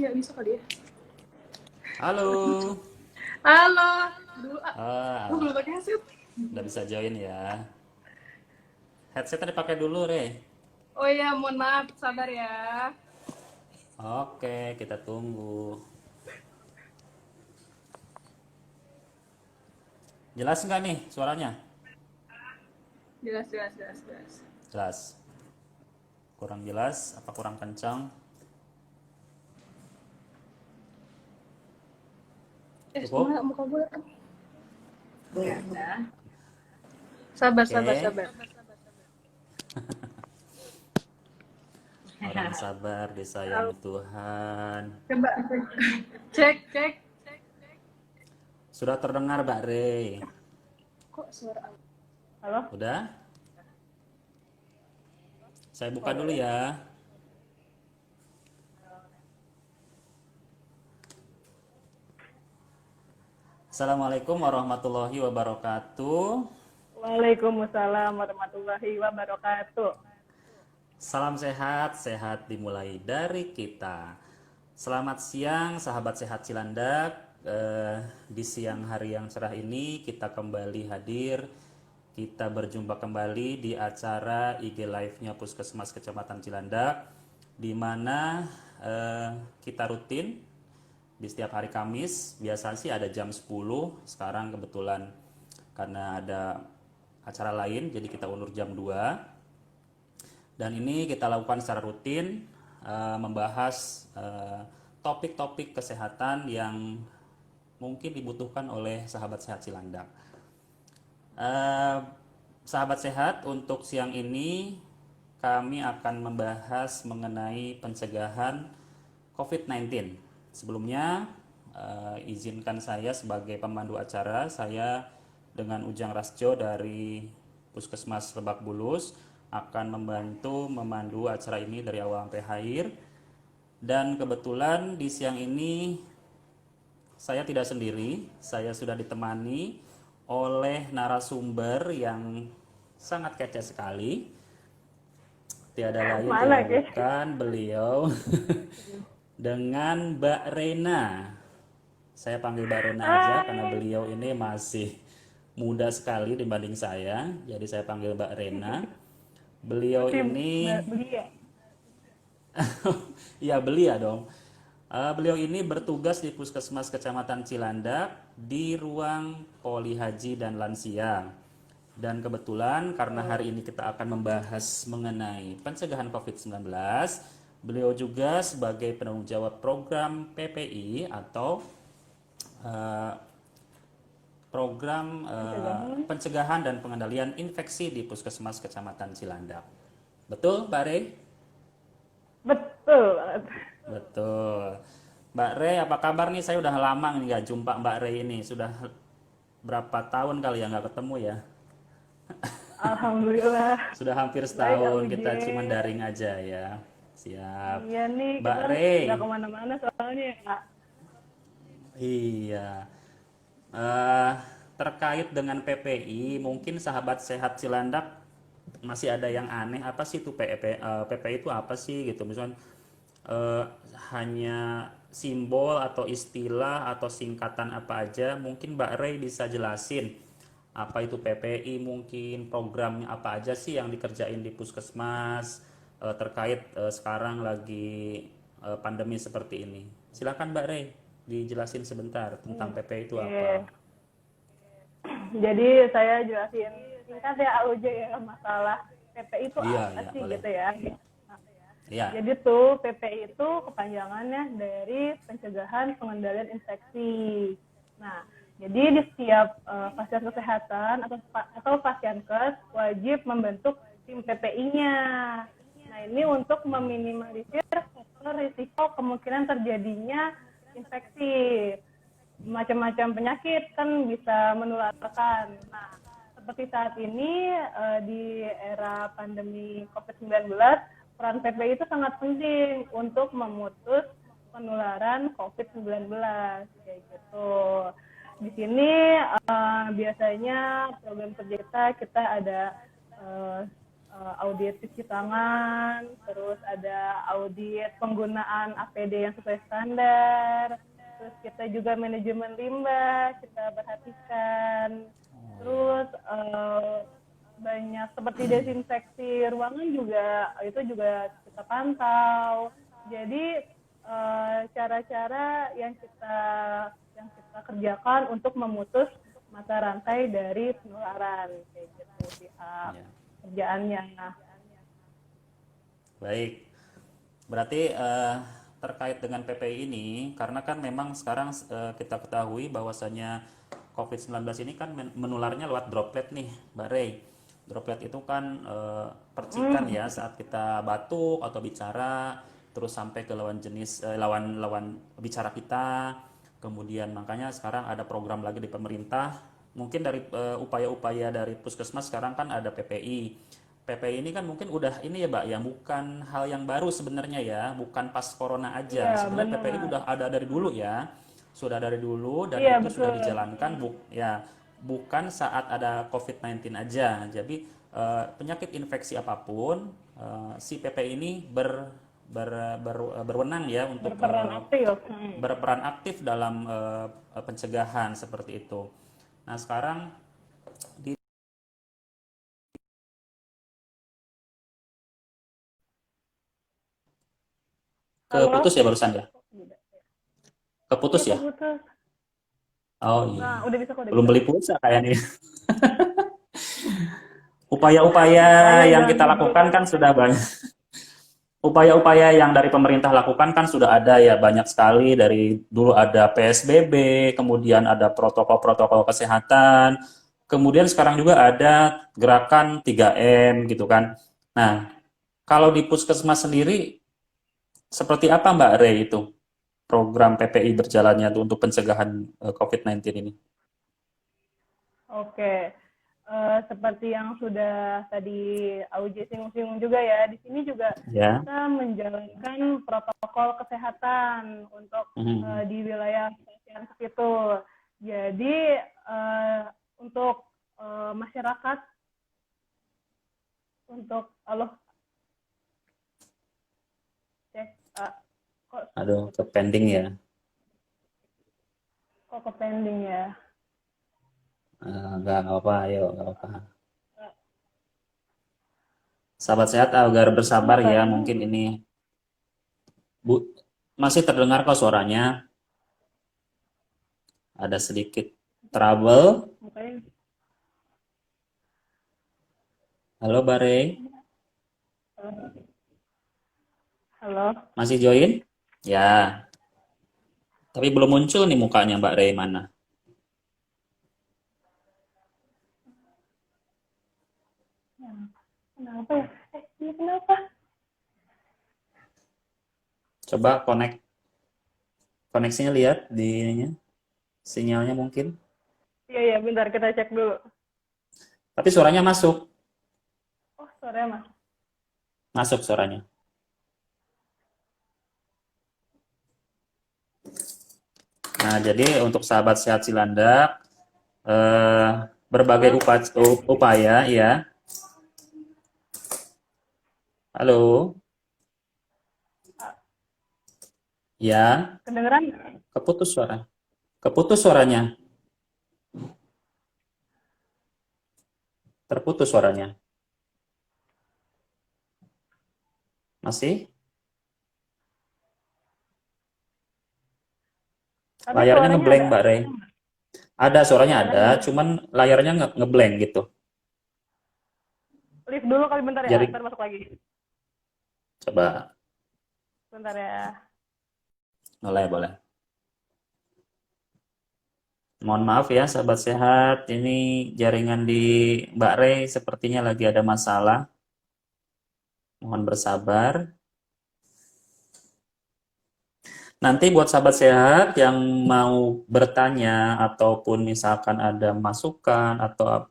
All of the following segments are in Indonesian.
nggak bisa kali ya. Halo. Halo. Dulu aku Ah, belum pakai headset. udah bisa join ya. Headsetnya dipakai dulu, Re. Oh iya, mohon maaf, sabar ya. Oke, kita tunggu. Jelas nggak nih suaranya? Jelas, jelas, jelas, jelas. Jelas. Kurang jelas? Apa kurang kencang? Setengah Cukup? muka gue. Ya udah. Sabar, sabar, Oke. sabar. Orang sabar disayang Tuhan. Coba cek, cek. Sudah terdengar, Mbak Re? Kok suara aku? Halo? Udah? Saya buka Oh, dulu boleh. ya. Assalamualaikum warahmatullahi wabarakatuh. Waalaikumsalam warahmatullahi wabarakatuh. Salam sehat, sehat dimulai dari kita. Selamat siang, sahabat sehat Cilandak. Di siang hari yang cerah ini kita kembali hadir. Kita berjumpa kembali di acara IG Live-nya Puskesmas Kecamatan Cilandak, di mana kita rutin di setiap hari Kamis. Biasanya sih ada jam 10. Sekarang kebetulan karena ada acara lain, jadi kita undur jam 2. Dan ini kita lakukan secara rutin, membahas topik-topik kesehatan yang mungkin dibutuhkan oleh sahabat sehat Cilandak. Eh, Sahabat sehat, untuk siang ini kami akan membahas mengenai pencegahan COVID-19. Sebelumnya, izinkan saya sebagai pemandu acara, saya dengan Ujang Rasjo dari Puskesmas Lebak Bulus akan membantu memandu acara ini dari awal sampai akhir. Dan kebetulan di siang ini saya tidak sendiri, saya sudah ditemani oleh narasumber yang sangat kece sekali. Tiada lain, Mana, tiada guys? bukan beliau dengan Mbak Rena. Saya panggil Mbak Rena aja karena Hai. beliau ini masih muda sekali dibanding saya. Jadi saya panggil Mbak Rena. Beliau Masih ini, belia. ya belia dong. Beliau ini bertugas di Puskesmas Kecamatan Cilandak di ruang Poli Haji dan Lansia. Dan kebetulan karena hari ini kita akan membahas mengenai pencegahan COVID-19, beliau juga sebagai penanggung jawab program PPI atau eh, program Pencegahan. pencegahan dan pengendalian infeksi di Puskesmas Kecamatan Cilandak. Betul, Mbak Rey? Betul banget. Betul. Mbak Rey, apa kabar nih? Saya udah lama nih nggak jumpa Mbak Rey ini. Sudah berapa tahun kali ya nggak ketemu ya? Alhamdulillah. Sudah hampir Baik, Kak setahun kita cuma Uje. daring aja ya. Siap. Iya nih, Mbak kita Rey, nggak kemana-mana soalnya ya, Kak. iya. Eh, Terkait dengan PPI, mungkin sahabat sehat Cilandak masih ada yang aneh. Apa sih itu PPI itu apa sih gitu? Misalnya eh, hanya simbol atau istilah atau singkatan apa aja? Mungkin Mbak Rey bisa jelasin apa itu PPI, mungkin programnya apa aja sih yang dikerjain di Puskesmas terkait sekarang lagi pandemi seperti ini. Silakan Mbak Rey dijelasin sebentar tentang PPI itu apa. Oke. Jadi saya jelasin singkat ya, Uje, ya, masalah PPI itu Iya, apa iya, sih boleh. gitu ya. Iya. Jadi tuh PPI itu kepanjangannya dari pencegahan pengendalian infeksi. Nah, jadi di setiap fasilitas kesehatan atau Pasienkes wajib membentuk tim PPI-nya. Nah, ini untuk meminimalisir faktor risiko kemungkinan terjadinya infeksi. Macam-macam penyakit kan bisa menularkan. Nah, seperti saat ini di era pandemi COVID-19, peran PPI itu sangat penting untuk memutus penularan COVID-19 kayak gitu. Di sini biasanya program kerja kita ada uh, audit cuci tangan, terus ada audit penggunaan APD yang sesuai standar, terus kita juga manajemen limbah kita perhatikan, terus banyak seperti desinfeksi ruangan juga itu juga kita pantau. Jadi cara-cara yang kita kerjakan untuk memutus mata rantai dari penularan kayak gitu pihak Ya. kerjaannya. Baik. Berarti terkait dengan PPI ini, karena kan memang sekarang kita ketahui bahwasanya COVID-19 ini kan menularnya lewat droplet nih, Mbak Rey. Droplet itu kan percikan ya saat kita batuk atau bicara, terus sampai ke lawan jenis lawan bicara kita. Kemudian makanya sekarang ada program lagi di pemerintah. Mungkin dari upaya-upaya dari Puskesmas sekarang kan ada PPI. PPI ini kan mungkin udah ini ya Mbak ya, bukan hal yang baru sebenarnya ya, bukan pas corona aja. Iya, Sebenarnya PPI benar. udah ada dari dulu ya. Sudah dari dulu dan Iya, itu sudah betul. dijalankan ya bukan saat ada COVID-19 aja. Jadi penyakit infeksi apapun si PPI ini berwenang ya untuk Berperan aktif. berperan aktif dalam pencegahan seperti itu. Nah, sekarang di keputus Halo? ya barusan ya? Iya, Keputus ya? keputus. Oh Nah, iya. udah bisa kok, udah Belum bisa. beli pulsa kayaknya. Upaya-upaya Makanya yang jangan kita tidur. lakukan kan sudah banyak. Upaya-upaya yang dari pemerintah lakukan kan sudah ada ya banyak sekali. Dari dulu ada PSBB, kemudian ada protokol-protokol kesehatan, kemudian sekarang juga ada gerakan 3M gitu kan. Nah, kalau di Puskesmas sendiri seperti apa Mbak Rey itu program PPI berjalannya tuh untuk pencegahan COVID-19 ini? Oke. Seperti yang sudah tadi Auji singgung-singgung juga ya, di sini juga Ya. kita menjalankan protokol kesehatan untuk Mhm. di wilayah pasien itu. Jadi untuk masyarakat untuk Allah cek kok Aduh, ke putus, pending ya. kok ke pending ya. Nggak apa-apa, ayo, nggak apa. Sahabat sehat agar bersabar Kenapa ya, emang? mungkin ini Bu masih terdengar kok suaranya. Ada sedikit trouble. Makanya Halo Bare, halo. masih join? Ya, tapi belum muncul nih mukanya Mbak Rey mana. Kenapa ya? Ini kenapa? Coba koneksinya lihat di ininya, sinyalnya mungkin. Iya, iya, bentar kita cek dulu. Tapi suaranya masuk, Oh, suaranya mas. masuk suaranya. Nah, jadi untuk sahabat sehat Cilandak, eh, berbagai Halo? upaya ya. Halo, ya, Kedengeran? keputus suara. Keputus suaranya, terputus suaranya. Masih? Tapi Layarnya suaranya ngeblank ada. Mbak Rey. Ada suaranya ada, Suaranya ada. cuman layarnya ngeblank gitu. Lift dulu kali bentar ya, Jadi ntar masuk lagi. coba, Bentar ya. boleh boleh. Mohon maaf ya sahabat sehat, ini jaringan di Mbak Rey sepertinya lagi ada masalah. Mohon bersabar. Nanti buat sahabat sehat yang mau bertanya ataupun misalkan ada masukan atau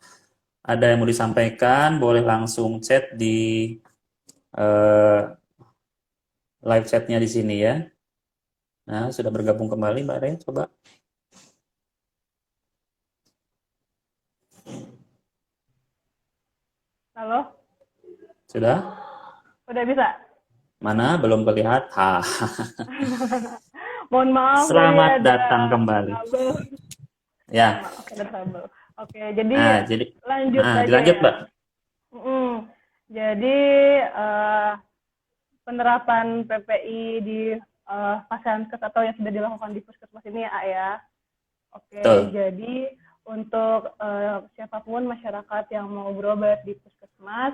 ada yang mau disampaikan, boleh langsung chat di eh, live chatnya di sini ya. Nah, sudah bergabung kembali Mbak Rey, coba. Halo? Sudah? Udah bisa? Mana? Belum kelihatan. Mohon maaf tadi Selamat ada datang kembali. trouble. Ya. Maaf ada trouble. Oke, jadi Jadi, lanjut aja dilanjut, ya. Mbak. Mm-mm. Jadi penerapan PPI di Pasienkes atau yang sudah dilakukan di puskesmas ini ya, A, ya. Oke, Betul. jadi untuk siapapun masyarakat yang mau berobat di puskesmas,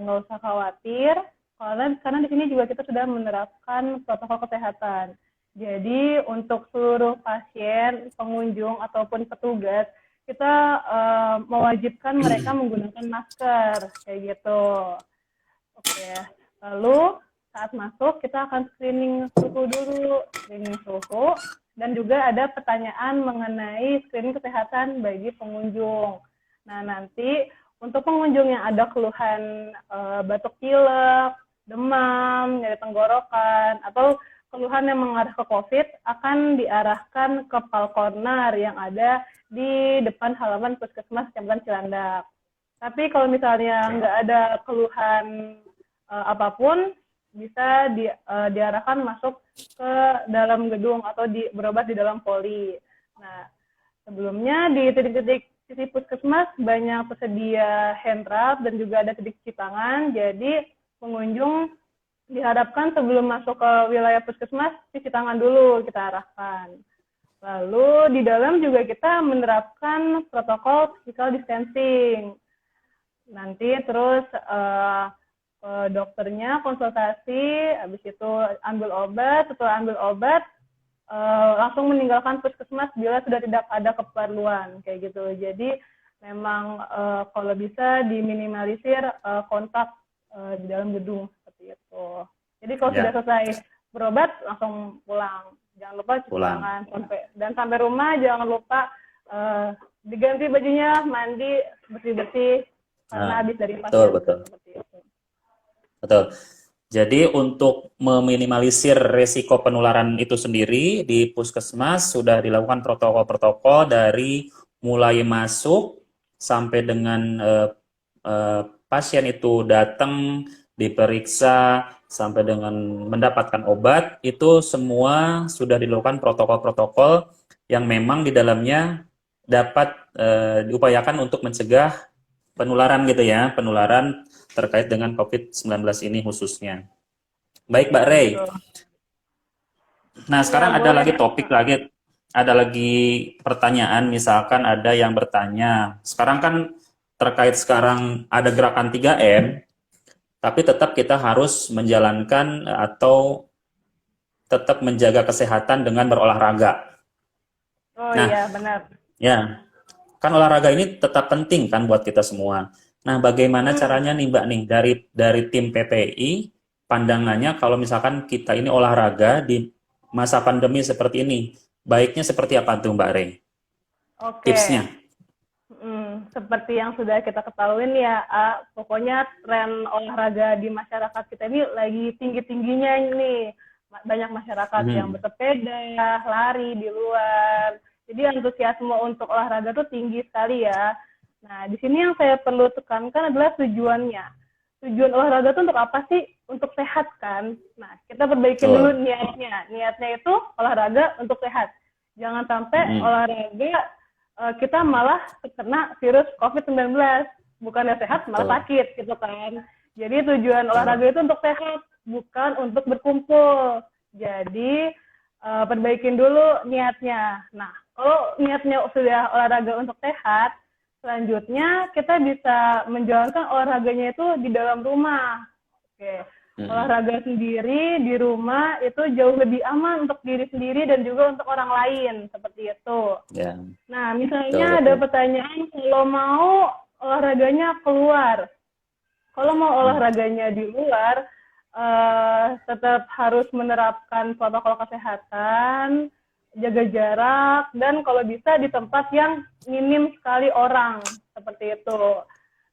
nggak usah khawatir, karena di sini juga kita sudah menerapkan protokol kesehatan. Jadi untuk seluruh pasien, pengunjung ataupun petugas, kita mewajibkan mereka menggunakan masker, kayak gitu. Oke, lalu saat masuk kita akan screening suhu dulu, dan juga ada pertanyaan mengenai screening kesehatan bagi pengunjung. Nah, nanti untuk pengunjung yang ada keluhan batuk pilek, demam, nyeri tenggorokan, atau keluhan yang mengarah ke COVID akan diarahkan ke Palkornar yang ada di depan halaman Puskesmas Kecamatan Cilandak. Tapi kalau misalnya nggak ada keluhan apapun, bisa diarahkan masuk ke dalam gedung atau berobat di dalam poli. Nah, sebelumnya di titik puskesmas banyak tersedia hand rub dan juga ada titik cuci tangan. Jadi pengunjung diharapkan sebelum masuk ke wilayah puskesmas cuci tangan dulu kita arahkan. Lalu di dalam juga kita menerapkan protokol physical distancing. Nanti terus dokternya konsultasi, habis itu ambil obat, setelah ambil obat langsung meninggalkan puskesmas bila sudah tidak ada keperluan kayak gitu. Jadi memang kalau bisa diminimalisir kontak di dalam gedung seperti itu. Jadi kalau sudah selesai berobat langsung pulang. Jangan lupa cuci tangan sampai rumah jangan lupa diganti bajunya, mandi bersih-bersih karena habis dari pasien. Betul. Seperti itu. Betul. Jadi untuk meminimalisir resiko penularan itu sendiri di puskesmas sudah dilakukan protokol-protokol dari mulai masuk sampai dengan pasien itu datang diperiksa sampai dengan mendapatkan obat, itu semua sudah dilakukan protokol-protokol yang memang di dalamnya dapat diupayakan untuk mencegah penularan gitu ya, penularan terkait dengan COVID-19 ini khususnya. Baik, Mbak Rey. Nah, sekarang ada lagi topik lagi, ada lagi pertanyaan, misalkan ada yang bertanya, sekarang kan terkait sekarang ada gerakan 3M, tapi tetap kita harus menjalankan atau tetap menjaga kesehatan dengan berolahraga. Oh iya, benar. Ya, kan olahraga ini tetap penting kan buat kita semua. Nah, bagaimana caranya nih Mbak nih dari tim PPI pandangannya kalau misalkan kita ini olahraga di masa pandemi seperti ini, baiknya seperti apa tuh Mbak Rey? Oke. Tipsnya? Seperti yang sudah kita ketahui ya, pokoknya tren olahraga di masyarakat kita ini lagi tinggi-tingginya ini. Banyak masyarakat yang bersepeda, lari di luar. Jadi antusiasme untuk olahraga tuh tinggi sekali ya. Nah, di sini yang saya perlu tekankan adalah tujuannya. Tujuan olahraga itu untuk apa sih? Untuk sehat kan? Nah, kita perbaiki dulu niatnya. Niatnya itu olahraga untuk sehat. Jangan sampai olahraga kita malah kena virus COVID-19. Bukannya sehat, malah sakit gitu kan. Jadi tujuan olahraga itu untuk sehat, bukan untuk berkumpul. Jadi perbaikin dulu niatnya. Nah, kalau niatnya sudah olahraga untuk sehat, selanjutnya kita bisa menjalankan olahraganya itu di dalam rumah. Oke. Olahraga sendiri di rumah itu jauh lebih aman untuk diri sendiri dan juga untuk orang lain, seperti itu. Ya. Nah, misalnya ada pertanyaan, kalau mau olahraganya keluar. Kalau mau olahraganya di luar, tetap harus menerapkan protokol kesehatan, jaga jarak, dan kalau bisa di tempat yang minim sekali orang, seperti itu.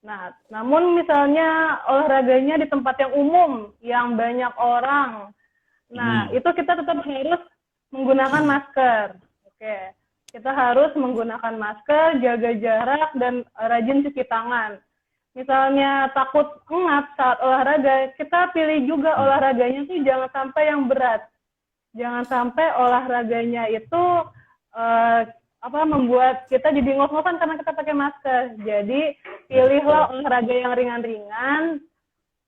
Nah, namun misalnya olahraganya di tempat yang umum, yang banyak orang, nah itu kita tetap harus menggunakan masker. Oke, kita harus menggunakan masker, jaga jarak, dan rajin cuci tangan. misalnya takut ngap saat olahraga, kita pilih juga olahraganya tuh jangan sampai yang berat. Jangan sampai olahraganya itu membuat kita jadi ngos-ngosan karena kita pakai masker. Jadi pilihlah olahraga yang ringan-ringan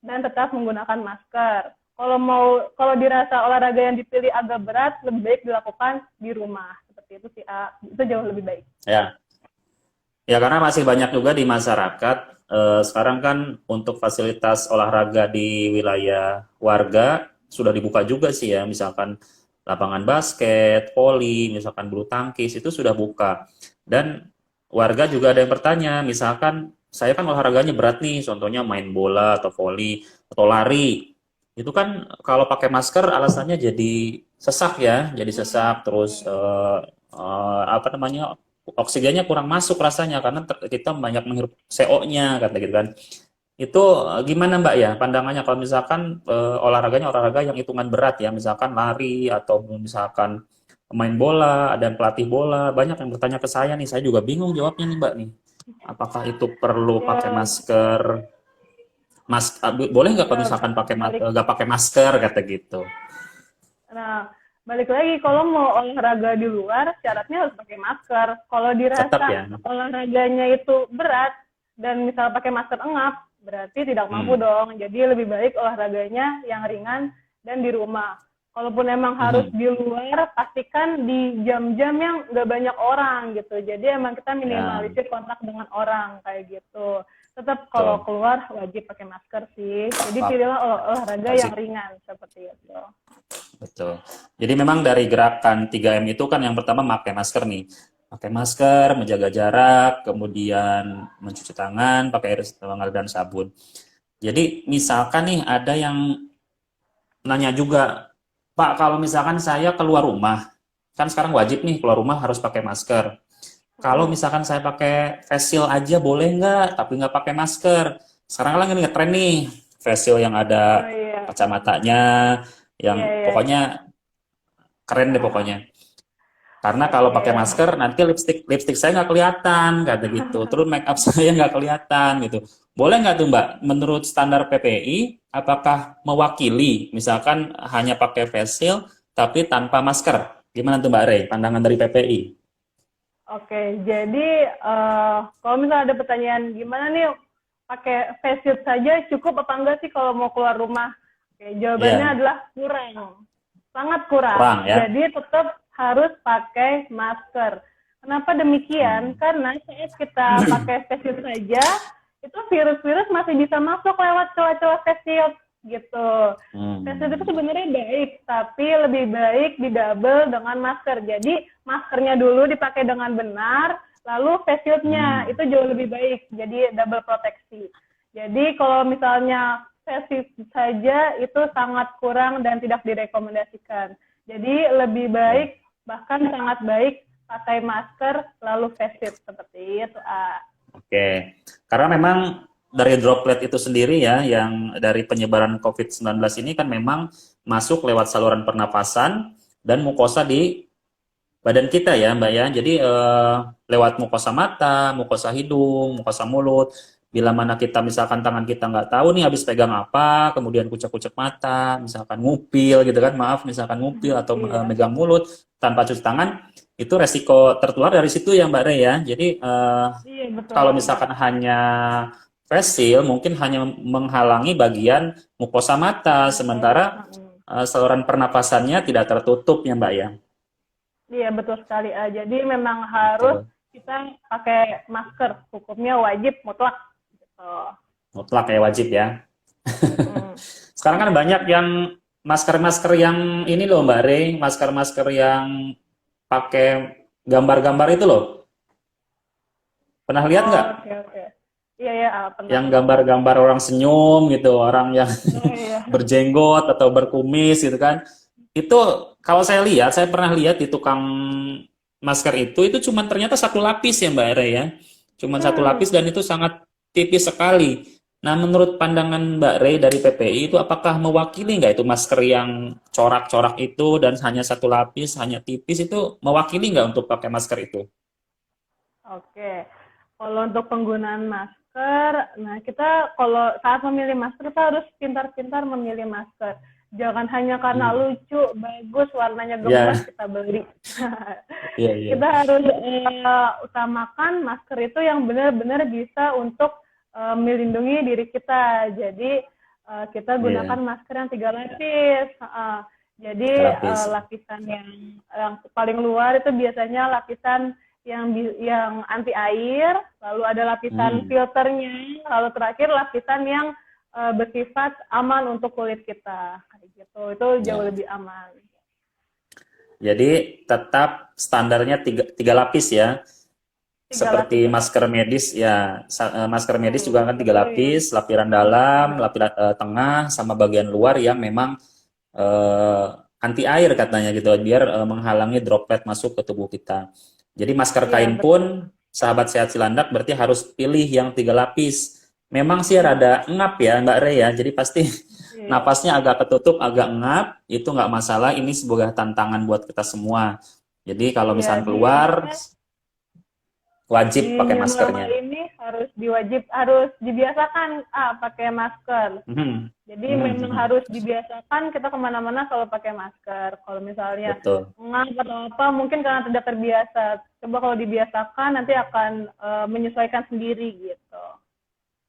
dan tetap menggunakan masker. Kalau dirasa olahraga yang dipilih agak berat, lebih baik dilakukan di rumah. Seperti itu sih, itu jauh lebih baik. Ya, ya karena masih banyak juga di masyarakat sekarang kan untuk fasilitas olahraga di wilayah warga sudah dibuka juga sih ya, misalkan lapangan basket, voli, misalkan bulu tangkis itu sudah buka. Dan warga juga ada yang bertanya, misalkan saya kan olahraganya berat nih, contohnya main bola atau voli atau lari. Itu kan kalau pakai masker alasannya jadi sesak ya, jadi sesak terus apa namanya? Oksigennya kurang masuk rasanya karena kita banyak menghirup CO-nya kata gitu kan. Itu gimana Mbak ya pandangannya kalau misalkan olahraganya olahraga yang hitungan berat ya, misalkan lari atau misalkan main bola, ada yang pelatih bola, banyak yang bertanya ke saya nih, saya juga bingung jawabnya nih Mbak nih. Apakah itu perlu pakai Ya, masker? Boleh nggak kalau ya misalkan balik. nggak pakai masker kata gitu? Nah, balik lagi kalau mau olahraga di luar, syaratnya harus pakai masker. Kalau Tetap dirasa ya. olahraganya itu berat dan misal pakai masker engap, berarti tidak mampu Hmm. dong. Jadi lebih baik olahraganya yang ringan dan di rumah. Kalaupun emang harus Mhm. di luar, pastikan di jam-jam yang nggak banyak orang gitu. Jadi emang kita Ya, minimalisir kontak dengan orang kayak gitu. Tetap kalau betul. keluar wajib pakai masker sih. Jadi Pak, pilihlah olahraga yang asik. ringan seperti itu. Betul. Jadi memang dari gerakan 3M itu kan yang pertama pakai masker nih. Pakai masker, menjaga jarak, kemudian mencuci tangan, pakai air mengalir dan sabun. Jadi misalkan nih ada yang nanya juga, Pak, kalau misalkan saya keluar rumah, kan sekarang wajib nih keluar rumah harus pakai masker. Kalau Mm. misalkan saya pakai face shield aja boleh nggak, tapi nggak pakai masker. Sekarang kan lagi ngetren nih face shield yang Oh ada iya, kacamatanya, iya, yang iya, iya. pokoknya keren deh pokoknya. Karena kalau Oke. pakai masker nanti lipstick lipstick saya nggak kelihatan kata gitu. Terus make up saya nggak kelihatan gitu. Boleh nggak tuh Mbak? Menurut standar PPI, apakah mewakili misalkan hanya pakai face shield tapi tanpa masker? Gimana tuh Mbak Rey? Pandangan dari PPI? Oke, jadi kalau misalnya ada pertanyaan gimana nih pakai face shield saja cukup apa enggak sih kalau mau keluar rumah? Oke, jawabannya Iya, adalah kurang. Sangat kurang. kurang ya. Jadi tetap harus pakai masker. Kenapa demikian? Hmm. Karena saat kita pakai face shield saja, itu virus-virus masih bisa masuk lewat celah-celah face shield gitu. Face shield itu Hmm. sebenarnya baik, tapi lebih baik didouble dengan masker. Jadi maskernya dulu dipakai dengan benar, lalu face shieldnya Hmm. itu jauh lebih baik. Jadi double proteksi. Jadi kalau misalnya face shield saja itu sangat kurang dan tidak direkomendasikan. Jadi lebih Ya. baik, bahkan sangat baik pakai masker lalu face shield seperti itu. Oke, karena memang dari droplet itu sendiri ya, yang dari penyebaran COVID-19 ini kan memang masuk lewat saluran pernapasan dan mukosa di badan kita ya Mbak ya. Jadi lewat mukosa mata, mukosa hidung, mukosa mulut. Bila mana kita misalkan tangan kita nggak tahu nih habis pegang apa, kemudian kucek-kucek mata, misalkan ngupil gitu kan, maaf, misalkan ngupil atau Iya, megang mulut tanpa cuci tangan, itu resiko tertular dari situ ya Mbak Rey ya. Jadi iya betul kalau banget. misalkan hanya face shield mungkin hanya menghalangi bagian mukosa mata, Oke. sementara saluran pernapasannya tidak tertutup ya Mbak ya. Iya betul sekali. Jadi memang harus Betul. kita pakai masker. Hukumnya wajib mutlak. Gitu. Mutlak ya wajib ya. Mm-mm. Sekarang kan banyak yang masker-masker yang ini loh Mbak Rey, masker-masker yang pakai gambar-gambar itu loh. Pernah lihat Oh, nggak? oke oke. Iya ya, pernah Yang pernah. gambar-gambar orang senyum gitu, orang yang Oh iya. berjenggot atau berkumis gitu kan. Itu kalau saya lihat, saya pernah lihat di tukang masker itu cuma ternyata satu lapis ya Mbak Rey ya. Cuma satu lapis dan Hmm. itu sangat tipis sekali. Nah, menurut pandangan Mbak Rey dari PPI itu apakah mewakili nggak itu masker yang corak-corak itu dan hanya satu lapis, hanya tipis itu mewakili nggak untuk pakai masker itu? Oke. Kalau untuk penggunaan masker, nah kita kalau saat memilih masker kita harus pintar-pintar memilih masker. Jangan hanya karena Hmm. lucu, bagus, warnanya gemes Ya, kita beli. iya, iya. Kita harus utamakan masker itu yang benar-benar bisa untuk melindungi diri kita. Jadi kita gunakan Iya, masker yang 3 lapis. Jadi tiga lapis. lapisan yang paling luar itu biasanya lapisan yang anti air, lalu ada lapisan Hmm. filternya, lalu terakhir lapisan yang bersifat aman untuk kulit kita. Kayak gitu. Itu jauh Ya. lebih aman. Jadi tetap standarnya tiga lapis ya. 3 lapis. Seperti masker medis ya, masker medis juga kan tiga Betul ya. lapis, lapisan dalam, lapisan tengah, sama bagian luar yang memang eh, anti air katanya gitu, biar menghalangi droplet masuk ke tubuh kita. Jadi masker Iya, kain betul. pun sahabat sehat Cilandak berarti harus pilih yang 3 lapis. Memang sih Iya. rada ngap ya Mbak Re ya, jadi pasti Iya. napasnya agak ketutup, agak ngap, itu nggak masalah. Ini sebuah tantangan buat kita semua. Jadi kalau Iya, misalnya di keluar wajib di pakai new normal maskernya. ini harus dibiasakan pakai masker. Mhm. Jadi Mhm, memang mhm. harus dibiasakan kita kemana-mana selalu pakai masker. Kalau misalnya Betul, ngap atau apa, mungkin karena tidak terbiasa. Coba kalau dibiasakan nanti akan menyesuaikan sendiri gitu.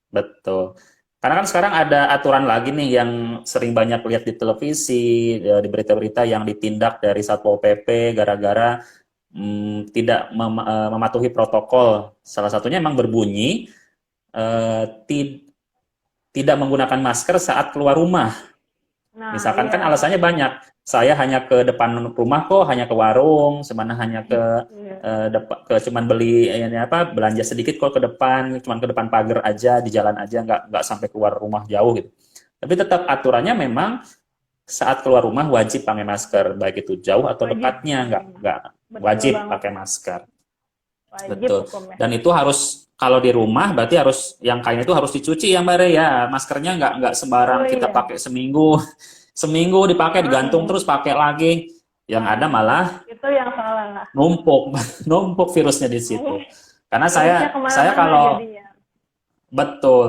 betul. Karena kan sekarang ada aturan lagi nih yang sering banyak lihat di televisi, ya, di berita-berita yang ditindak dari Satpol PP gara-gara tidak mematuhi protokol. Salah satunya emang berbunyi eh, ti- tidak menggunakan masker saat keluar rumah. Nah, Misalkan iya. kan alasannya banyak. Saya hanya ke depan rumah kok, hanya ke warung, semana hanya ke Iya. cuman beli ini apa belanja sedikit kok ke depan, cuman ke depan pagar aja, di jalan aja, nggak sampai keluar rumah jauh gitu. Tapi tetap aturannya memang saat keluar rumah wajib pakai masker, baik itu jauh atau Wajib dekatnya, pakai masker. nggak Betul wajib banget. pakai masker. Wajib Betul. hukumnya. Dan itu harus kalau di rumah berarti harus yang kain itu harus dicuci ya Mbak Re ya. Maskernya nggak sembarang Oh kita iya. pakai seminggu. Seminggu dipakai digantung Heeh. terus pakai lagi. Yang ada malah Itu yang salah. numpuk numpuk virusnya di situ. Karena Virusnya saya kemana-mana kalau jadinya. betul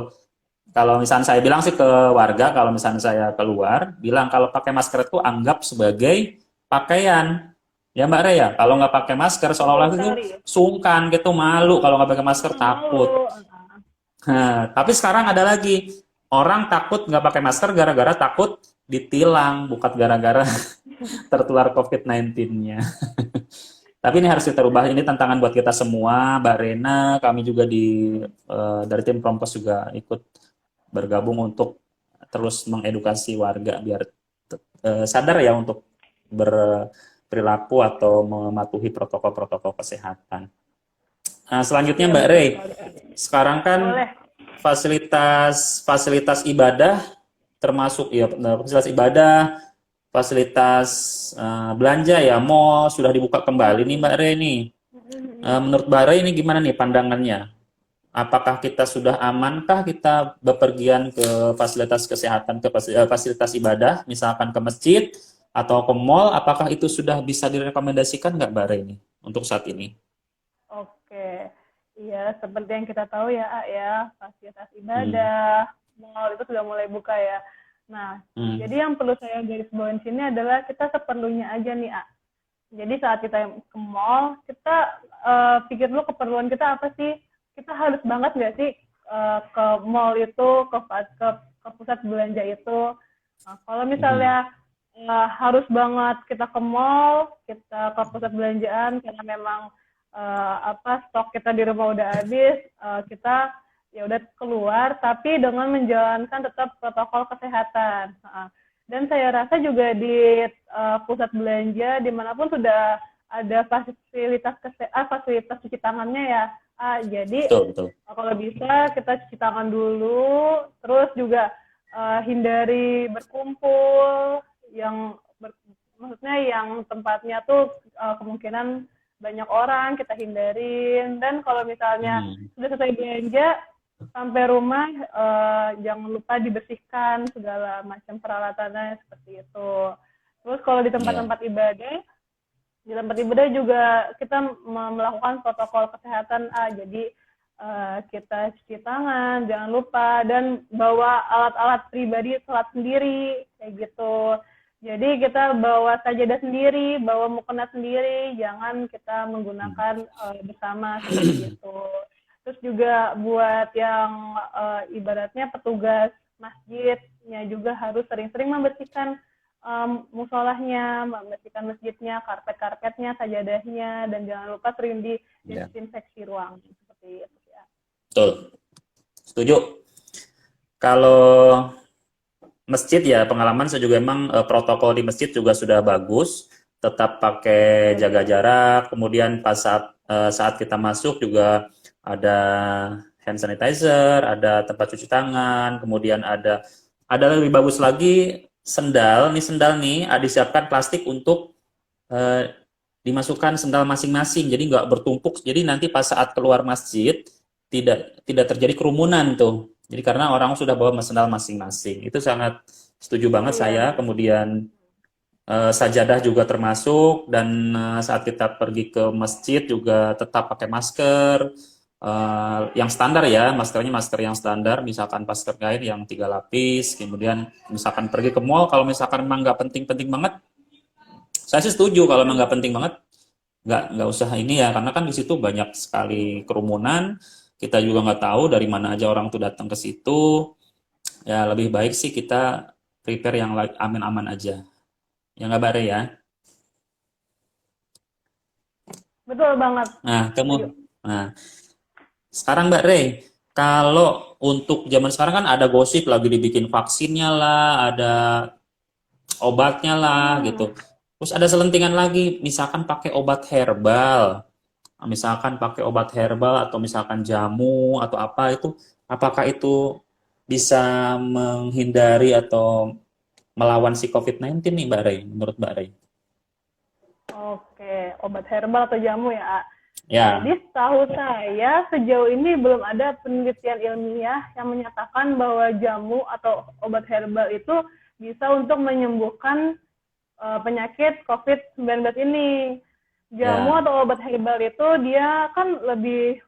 kalau misalnya saya bilang sih ke warga kalau misalnya saya keluar bilang kalau pakai masker itu anggap sebagai pakaian. Ya Mbak Re ya, kalau nggak pakai masker Betul seolah-olah itu sekali. sungkan gitu, malu kalau nggak pakai masker takut. Malu. Nah, tapi sekarang ada lagi orang takut nggak pakai masker gara-gara takut ditilang, bukan gara-gara tertular COVID-19-nya. Tapi ini harus kita rubah. Ini tantangan buat kita semua, Mbak Rena, kami juga dari tim Prompos juga ikut bergabung untuk terus mengedukasi warga biar sadar ya untuk berperilaku atau mematuhi protokol-protokol kesehatan. Nah, selanjutnya Iya, Mbak betul Rey, sekali. sekarang kan Boleh. fasilitas fasilitas ibadah termasuk ya fasilitas ibadah, fasilitas belanja ya, mall sudah dibuka kembali nih Mbak Rey nih. Menurut Mbak Rey ini gimana nih pandangannya? Apakah kita sudah amankah kita bepergian ke fasilitas kesehatan, ke fasilitas ibadah, misalkan ke masjid atau ke mall? Apakah itu sudah bisa direkomendasikan nggak Mbak Rey ini untuk saat ini? Oke. Iya, seperti yang kita tahu ya, ya, fasilitas Hmm. ibadah, mall itu sudah mulai buka ya. Nah, Hmm. jadi yang perlu saya garis bawahi sini adalah kita seperlunya aja nih, A. Jadi saat kita ke mall, kita pikir dulu keperluan kita apa sih? Kita harus banget nggak sih ke mall itu, ke pusat belanja itu? Nah, kalau Hmm. misalnya harus banget kita ke mall, kita ke pusat belanjaan karena memang stok kita di rumah udah habis, kita ya udah keluar, tapi dengan menjalankan tetap protokol kesehatan. Dan saya rasa juga di pusat belanja dimanapun sudah ada fasilitas cuci tangannya ya. Jadi Betul, betul. kalau bisa kita cuci tangan dulu, terus juga hindari berkumpul maksudnya yang tempatnya tuh kemungkinan banyak orang kita hindarin. Dan kalau misalnya Hmm. sudah selesai belanja sampai rumah jangan lupa dibersihkan segala macam peralatannya seperti itu. Terus kalau Ya. di tempat ibadah juga kita melakukan protokol kesehatan. Jadi kita cuci tangan, jangan lupa, dan bawa alat-alat pribadi sholat sendiri, kayak gitu. Jadi kita bawa sajadah sendiri, bawa mukena sendiri, jangan kita menggunakan bersama seperti itu. Terus juga buat yang ibaratnya petugas masjidnya juga harus sering-sering membersihkan musolahnya, membersihkan masjidnya, karpet-karpetnya, sajadahnya, dan jangan lupa sering disinfeksi ruang seperti itu ya. Betul, setuju. Kalau masjid ya pengalaman saya juga emang protokol di masjid juga sudah bagus, tetap pakai jaga jarak, kemudian pas saat kita masuk juga ada hand sanitizer, ada tempat cuci tangan, kemudian ada lebih bagus lagi sendal nih disiapkan plastik untuk dimasukkan sendal masing-masing, jadi nggak bertumpuk, jadi nanti pas saat keluar masjid tidak terjadi kerumunan tuh. Jadi karena orang sudah bawa sendal masing-masing, itu sangat setuju banget saya. Kemudian sajadah juga termasuk, dan saat kita pergi ke masjid juga tetap pakai masker. Yang standar ya, maskernya masker yang standar, misalkan masker kain yang 3 lapis, kemudian misalkan pergi ke mall, kalau misalkan memang nggak penting-penting banget, saya sih setuju kalau memang nggak penting banget, nggak usah ini ya, karena kan di situ banyak sekali kerumunan, kita juga nggak tahu dari mana aja orang tuh datang ke situ, ya lebih baik sih kita prepare yang aman-aman aja, ya nggak Bare ya? Betul banget. Nah, sekarang Mbak Rey, kalau untuk zaman sekarang kan ada gosip lagi dibikin vaksinnya lah, ada obatnya lah gitu. Terus ada selentingan lagi, misalkan pakai obat herbal, atau misalkan jamu atau apa itu, apakah itu bisa menghindari atau melawan si COVID-19 nih Mbak Rey, menurut Mbak Rey? Oke, obat herbal atau jamu ya. Ya. Jadi setahu saya sejauh ini belum ada penelitian ilmiah yang menyatakan bahwa jamu atau obat herbal itu bisa untuk menyembuhkan penyakit COVID-19 ini. Jamu atau obat herbal itu dia kan lebih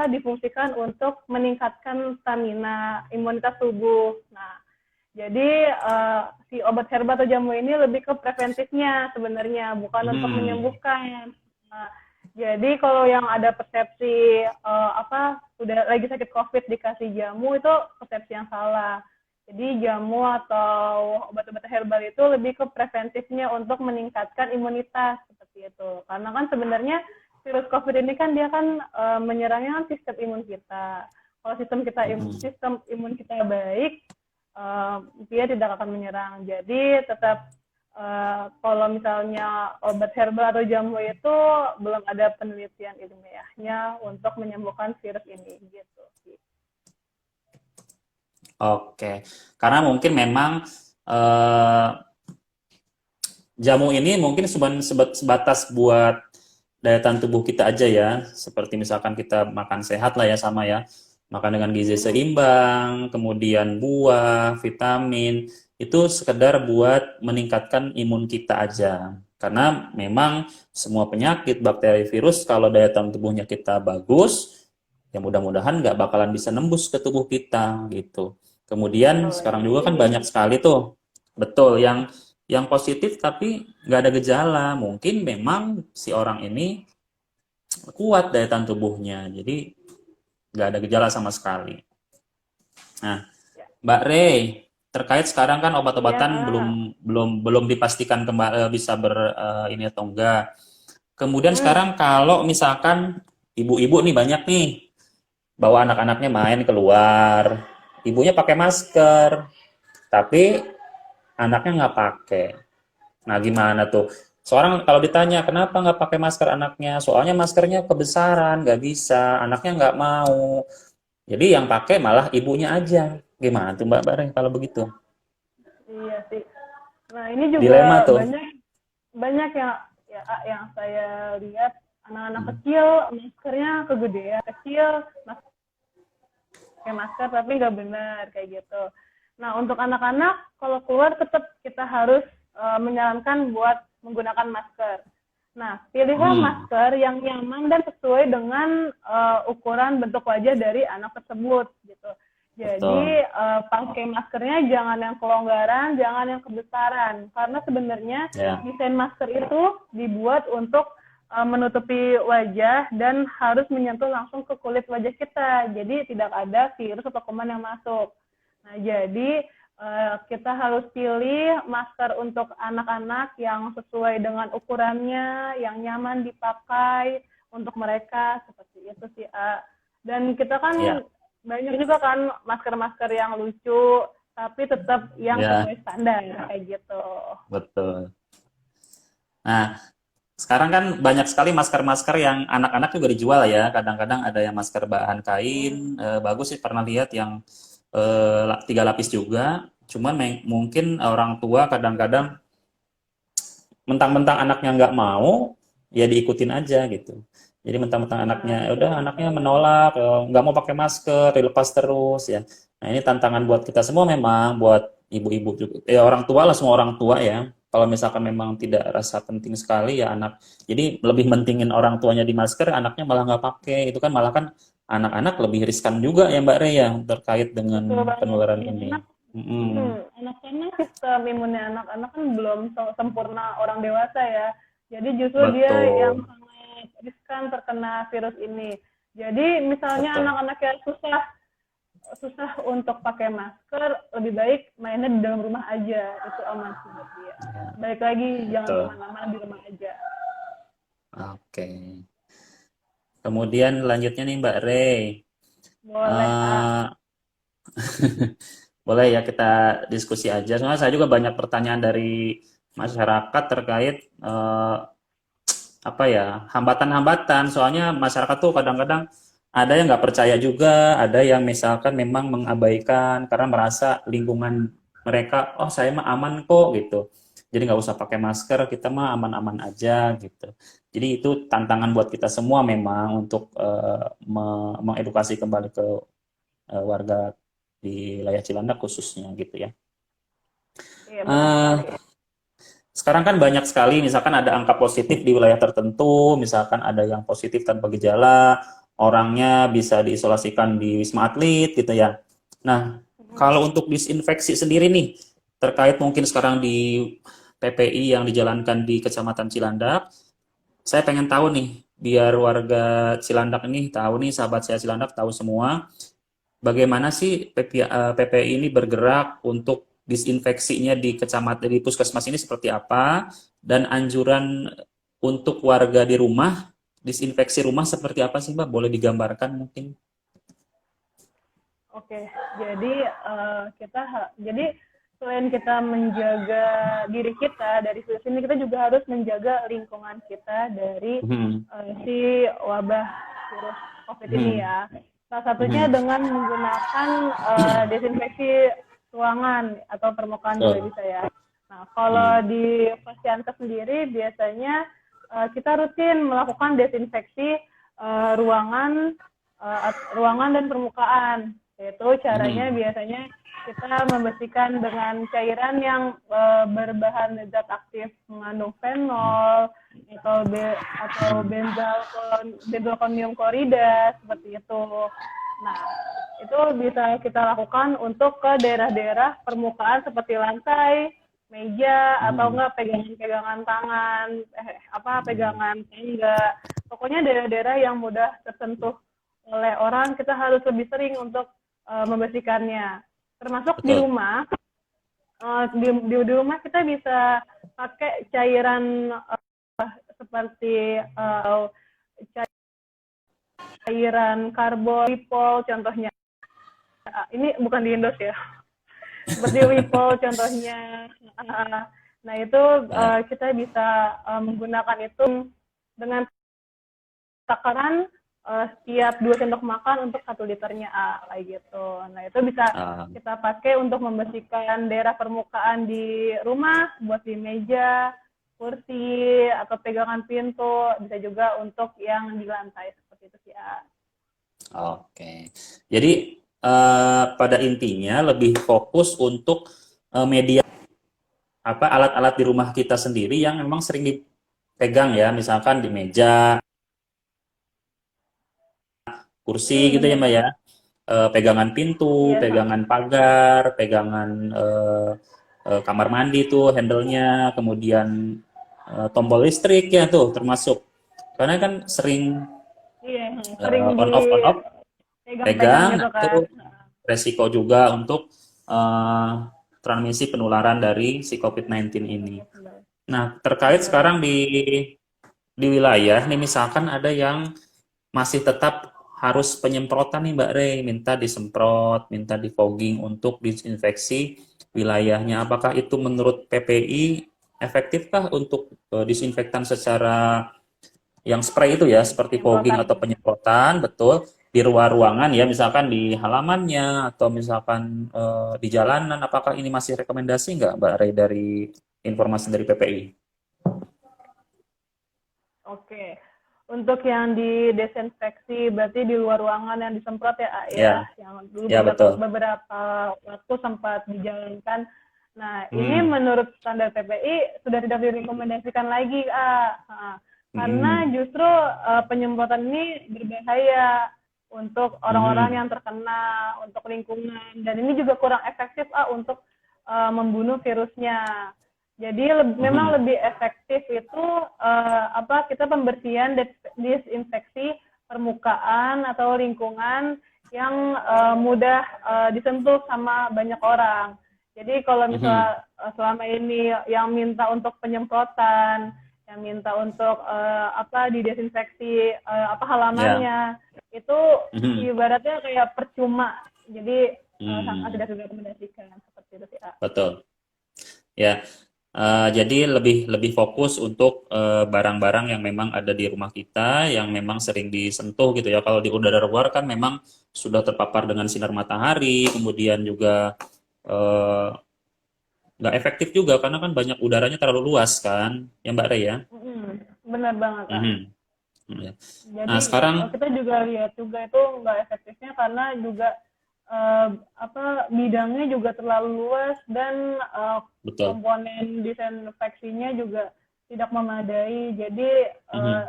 difungsikan untuk meningkatkan stamina imunitas tubuh. Nah, jadi si obat herbal atau jamu ini lebih ke preventifnya sebenarnya, bukan untuk menyembuhkan. Nah, jadi kalau yang ada persepsi udah lagi sakit COVID dikasih jamu, itu persepsi yang salah. Jadi jamu atau obat-obat herbal itu lebih ke preventifnya untuk meningkatkan imunitas seperti itu. Karena kan sebenarnya virus COVID ini kan dia kan menyerangnya sistem imun kita. Kalau sistem imun kita baik, dia tidak akan menyerang. Jadi tetap kalau misalnya obat herbal atau jamu itu belum ada penelitian ilmiahnya untuk menyembuhkan virus ini gitu. Oke, karena mungkin memang jamu ini mungkin sebatas buat daya tahan tubuh kita aja ya, seperti misalkan kita makan sehat lah ya, sama ya, makan dengan gizi seimbang, kemudian buah, vitamin, itu sekedar buat meningkatkan imun kita aja. Karena memang semua penyakit, bakteri, virus, kalau daya tahan tubuhnya kita bagus, ya mudah-mudahan nggak bakalan bisa nembus ke tubuh kita gitu. Kemudian sekarang juga kan banyak sekali tuh, betul, yang positif tapi nggak ada gejala. Mungkin memang si orang ini kuat daya tahan tubuhnya, jadi nggak ada gejala sama sekali. Nah, Mbak Rey, terkait sekarang kan obat-obatan belum dipastikan bisa ini atau enggak. Kemudian sekarang kalau misalkan ibu-ibu nih banyak nih bawa anak-anaknya main keluar, ibunya pakai masker, tapi anaknya nggak pakai. Nah, gimana tuh? Seorang kalau ditanya kenapa nggak pakai masker anaknya, soalnya maskernya kebesaran, nggak bisa, anaknya nggak mau. Jadi yang pakai malah ibunya aja. Gimana tuh Mbak Bareng kalau begitu? Iya sih. Nah ini juga dilema tuh. banyak yang saya lihat anak-anak kecil maskernya kegedean, kecil pakai masker tapi nggak benar kayak gitu. Nah untuk anak-anak kalau keluar tetap kita harus menyarankan buat menggunakan masker. Nah, pilihlah masker yang nyaman dan sesuai dengan ukuran bentuk wajah dari anak tersebut gitu. Jadi pakai maskernya jangan yang kelonggaran, jangan yang kebesaran, karena sebenarnya desain masker itu dibuat untuk menutupi wajah dan harus menyentuh langsung ke kulit wajah kita. Jadi tidak ada virus atau kuman yang masuk. Nah, jadi kita harus pilih masker untuk anak-anak yang sesuai dengan ukurannya, yang nyaman dipakai untuk mereka, seperti itu sih. Dan kita kan banyak juga kan masker-masker yang lucu, tapi tetap yang sesuai standar, kayak gitu. Betul. Nah, sekarang kan banyak sekali masker-masker yang anak-anak juga dijual ya. Kadang-kadang ada yang masker bahan kain, bagus sih, pernah lihat yang 3 lapis juga. Cuman mungkin orang tua kadang-kadang mentang-mentang anaknya nggak mau, ya diikutin aja gitu. Jadi mentang-mentang anaknya, udah anaknya menolak, nggak mau pakai masker, dilepas terus ya. Nah ini tantangan buat kita semua memang, buat ibu-ibu juga, ya orang tua lah, semua orang tua ya. Kalau misalkan memang tidak rasa penting sekali ya anak, jadi lebih mentingin orang tuanya di masker, anaknya malah nggak pakai, itu kan malah kan anak-anak lebih riskan juga ya Mbak Rey ya terkait dengan penularan ini. Anak-anak sistem imunnya anak-anak kan belum sempurna orang dewasa ya. Jadi justru dia yang sangat riskan terkena virus ini. Jadi misalnya anak-anak yang susah untuk pakai masker, lebih baik mainnya di dalam rumah aja, itu aman sih buat dia. Balik lagi jangan kemana-mana, di rumah aja. Oke. Kemudian lanjutnya nih Mbak Rey. Boleh. Boleh ya kita diskusi aja. Soalnya saya juga banyak pertanyaan dari masyarakat terkait apa ya, hambatan-hambatan. Soalnya masyarakat tuh kadang-kadang ada yang nggak percaya juga, ada yang misalkan memang mengabaikan karena merasa lingkungan mereka, oh saya mah aman kok gitu. Jadi nggak usah pakai masker, kita mah aman-aman aja gitu. Jadi itu tantangan buat kita semua memang untuk mengedukasi kembali ke warga di wilayah Cilandak khususnya gitu ya. Sekarang kan banyak sekali, misalkan ada angka positif di wilayah tertentu, misalkan ada yang positif tanpa gejala, orangnya bisa diisolasikan di Wisma Atlet gitu ya. Nah, kalau untuk disinfeksi sendiri nih, terkait mungkin sekarang di PPI yang dijalankan di Kecamatan Cilandak, saya pengen tahu nih, biar warga Cilandak ini tahu nih, sahabat saya Cilandak tahu semua, bagaimana sih PPI ini bergerak untuk disinfeksinya di kecamatan, di puskesmas ini seperti apa, dan anjuran untuk warga di rumah, disinfeksi rumah seperti apa sih Mbak? Boleh digambarkan mungkin? Oke, jadi jadi selain kita menjaga diri kita dari virus ini, kita juga harus menjaga lingkungan kita dari si wabah virus COVID ini ya. Salah satunya dengan menggunakan desinfeksi ruangan atau permukaan juga bisa ya. Nah, kalau di Pasienkes sendiri biasanya kita rutin melakukan desinfeksi ruangan dan permukaan. Yaitu caranya biasanya kita membersihkan dengan cairan yang berbahan zat aktif mengandung fenol atau benzalkonium klorida seperti itu. Nah, itu bisa kita lakukan untuk ke daerah-daerah permukaan seperti lantai, meja, atau enggak pegangan-pegangan tangan, pegangan tangga. Pokoknya daerah-daerah yang mudah tersentuh oleh orang, kita harus lebih sering untuk membersihkannya. Termasuk di rumah, di rumah kita bisa pakai cairan seperti cairan karbol, contohnya. Ini bukan di Indos ya. Seperti Wipol contohnya. Nah itu kita bisa menggunakan itu dengan takaran setiap 2 sendok makan untuk 1 liternya kayak gitu. Nah itu bisa kita pakai untuk membersihkan daerah permukaan di rumah, buat di meja, kursi, atau pegangan pintu, bisa juga untuk yang di lantai seperti itu sih. Oke, jadi pada intinya lebih fokus untuk media alat-alat di rumah kita sendiri yang memang sering pegang ya, misalkan di meja, kursi gitu ya Bener Mbak ya. banget. Pegangan pintu, Iya, pegangan pagar, pegangan kamar mandi tuh handle-nya, kemudian tombol listrik ya tuh termasuk. Karena kan sering iya, sering on off dipegang-pegang pegang, gitu nah kan. itu resiko juga untuk eh, transmisi penularan dari si COVID-19 ini. Nah, terkait Bener sekarang banget. di wilayah nih misalkan ada yang masih tetap harus penyemprotan nih Mbak Rey, minta disemprot, minta di fogging untuk disinfeksi wilayahnya. Apakah itu menurut PPI efektifkah untuk disinfektan secara yang spray itu ya, seperti fogging Penyemprotan. atau penyemprotan, betul, di ruangan ya, misalkan di halamannya atau misalkan di jalanan, apakah ini masih rekomendasi nggak Mbak Rey dari informasi dari PPI? Oke. Untuk yang di desinfeksi berarti di luar ruangan yang disemprot ya, A, ya, Ya, yang dulu ya beberapa, betul. beberapa waktu sempat dijalankan. Nah, ini Hmm, menurut standar PPI sudah tidak direkomendasikan lagi, A. Nah, karena hmm, justru penyemprotan ini berbahaya untuk orang-orang hmm, yang terkena, untuk lingkungan, dan ini juga kurang efektif, A, untuk membunuh virusnya. Jadi memang hmm, lebih efektif itu apa kita pembersihan disinfeksi permukaan atau lingkungan yang mudah disentuh sama banyak orang. Jadi kalau hmm, misalnya selama ini yang minta untuk penyemprotan, yang minta untuk apa didesinfeksi apa ya, halamannya, itu hmm, ibaratnya kayak percuma. Jadi sangat hmm, tidak direkomendasikan seperti itu sih. betul. Ya, jadi lebih lebih fokus untuk barang-barang yang memang ada di rumah kita, yang memang sering disentuh gitu ya. Kalau di udara luar kan memang sudah terpapar dengan sinar matahari, kemudian juga eh, nggak efektif juga karena kan banyak udaranya terlalu luas kan, ya Mbak Rey ya. Benar banget, Kak. Mhm. Ya. Nah Jadi sekarang kita juga lihat juga itu nggak efektifnya karena juga apa bidangnya juga terlalu luas dan betul. komponen disinfeksinya juga tidak memadai. Jadi Mhm.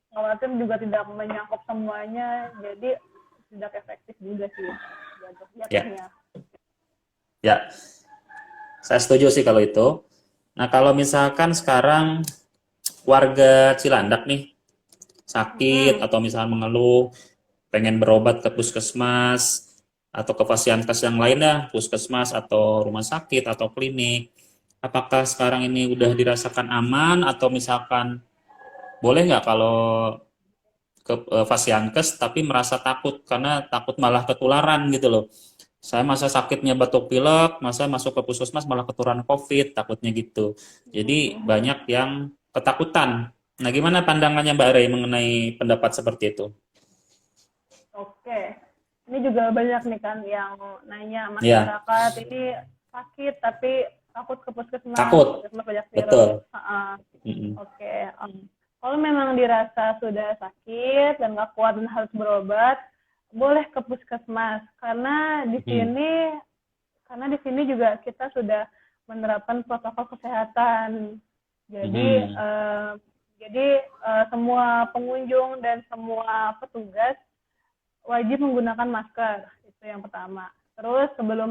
khawatir juga tidak menyangkut semuanya. Jadi tidak efektif juga sih Ya, jatuhnya. ya, saya setuju sih kalau itu. Nah kalau misalkan sekarang warga Cilandak nih sakit Mm-mm. atau misalnya mengeluh pengen berobat ke puskesmas atau ke fasiankes yang lainnya, puskesmas atau rumah sakit atau klinik, apakah sekarang ini udah dirasakan aman atau misalkan boleh nggak kalau ke fasiankes tapi merasa takut karena takut malah ketularan gitu loh. Saya masa sakitnya batuk pilek, masa masuk ke puskesmas malah ketularan COVID, takutnya gitu. Jadi banyak yang ketakutan. Nah, gimana pandangannya Mbak Rey mengenai pendapat seperti itu? Oke, ini juga banyak nih kan yang nanya Ya, masyarakat ini sakit tapi takut ke takut. puskesmas banyak Betul. virus. Mm-mm. Oke, kalau memang dirasa sudah sakit dan nggak kuat dan harus berobat, boleh ke puskesmas Mm. karena di sini juga kita sudah menerapkan protokol kesehatan. Jadi Mm. semua pengunjung dan semua petugas wajib menggunakan masker, itu yang pertama. Terus Mm. sebelum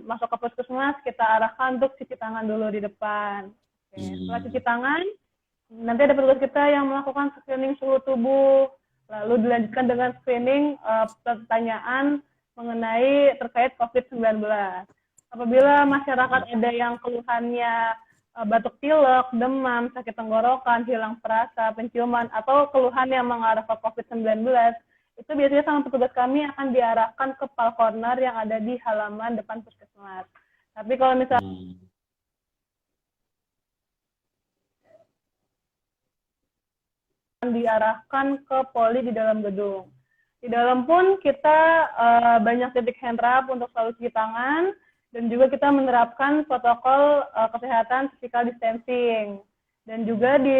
masuk ke puskesmas kita arahkan untuk cuci tangan dulu di depan. Oke. Setelah cuci Mm. tangan, nanti ada petugas kita yang melakukan screening suhu tubuh, lalu dilanjutkan dengan screening pertanyaan mengenai terkait COVID-19. Apabila masyarakat ada yang keluhannya batuk pilek, demam, sakit tenggorokan, hilang perasa, penciuman, atau keluhan yang mengarah ke COVID-19, itu biasanya sama petugas kami akan diarahkan ke PAL Corner yang ada di halaman depan puskesmas. Tapi kalau misalnya Mm. diarahkan ke poli di dalam gedung. Di dalam pun kita banyak titik hand wrap untuk selalu cuci tangan dan juga kita menerapkan protokol kesehatan physical distancing. Dan juga di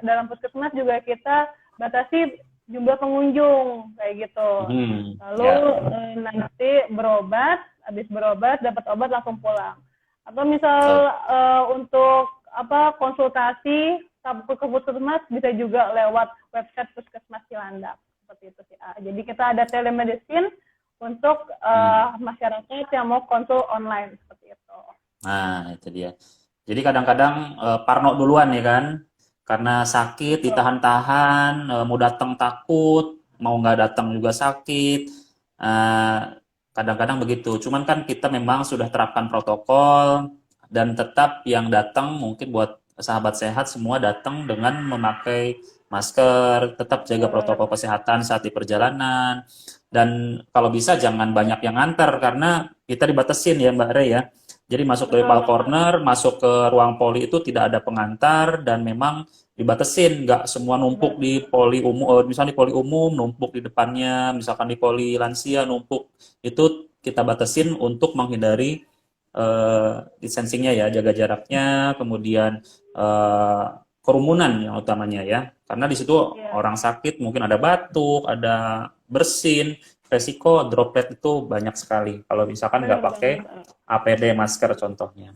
dalam puskesmas juga kita batasi jumlah pengunjung kayak gitu. Mm. Lalu Ya. nanti berobat, habis berobat dapat obat langsung pulang. Atau misal Betul. untuk konsultasi ke puskesmas bisa juga lewat website Puskesmas Cilandak seperti itu sih. Jadi kita ada telemedicine untuk masyarakat yang mau konsul online seperti itu. Nah, itu dia. Jadi kadang-kadang parno duluan ya kan, karena sakit ditahan-tahan, mau datang takut, mau nggak datang juga sakit. Eh, Kadang-kadang begitu. Cuman kan kita memang sudah terapkan protokol dan tetap yang datang mungkin buat sahabat sehat semua datang dengan memakai masker, tetap jaga protokol kesehatan saat di perjalanan. Dan kalau bisa jangan banyak yang nganter karena kita dibatasin ya Mbak Re ya. Jadi masuk dari Pal Corner, masuk ke ruang poli itu tidak ada pengantar dan memang dibatasin, nggak semua numpuk di poli umum, misalnya di poli umum numpuk di depannya, misalkan di poli lansia numpuk, itu kita batasin untuk menghindari distancingnya ya, jaga jaraknya, kemudian kerumunan yang utamanya ya, karena di situ orang sakit mungkin ada batuk, ada bersin, resiko droplet itu banyak sekali kalau misalkan nggak pakai APD masker contohnya.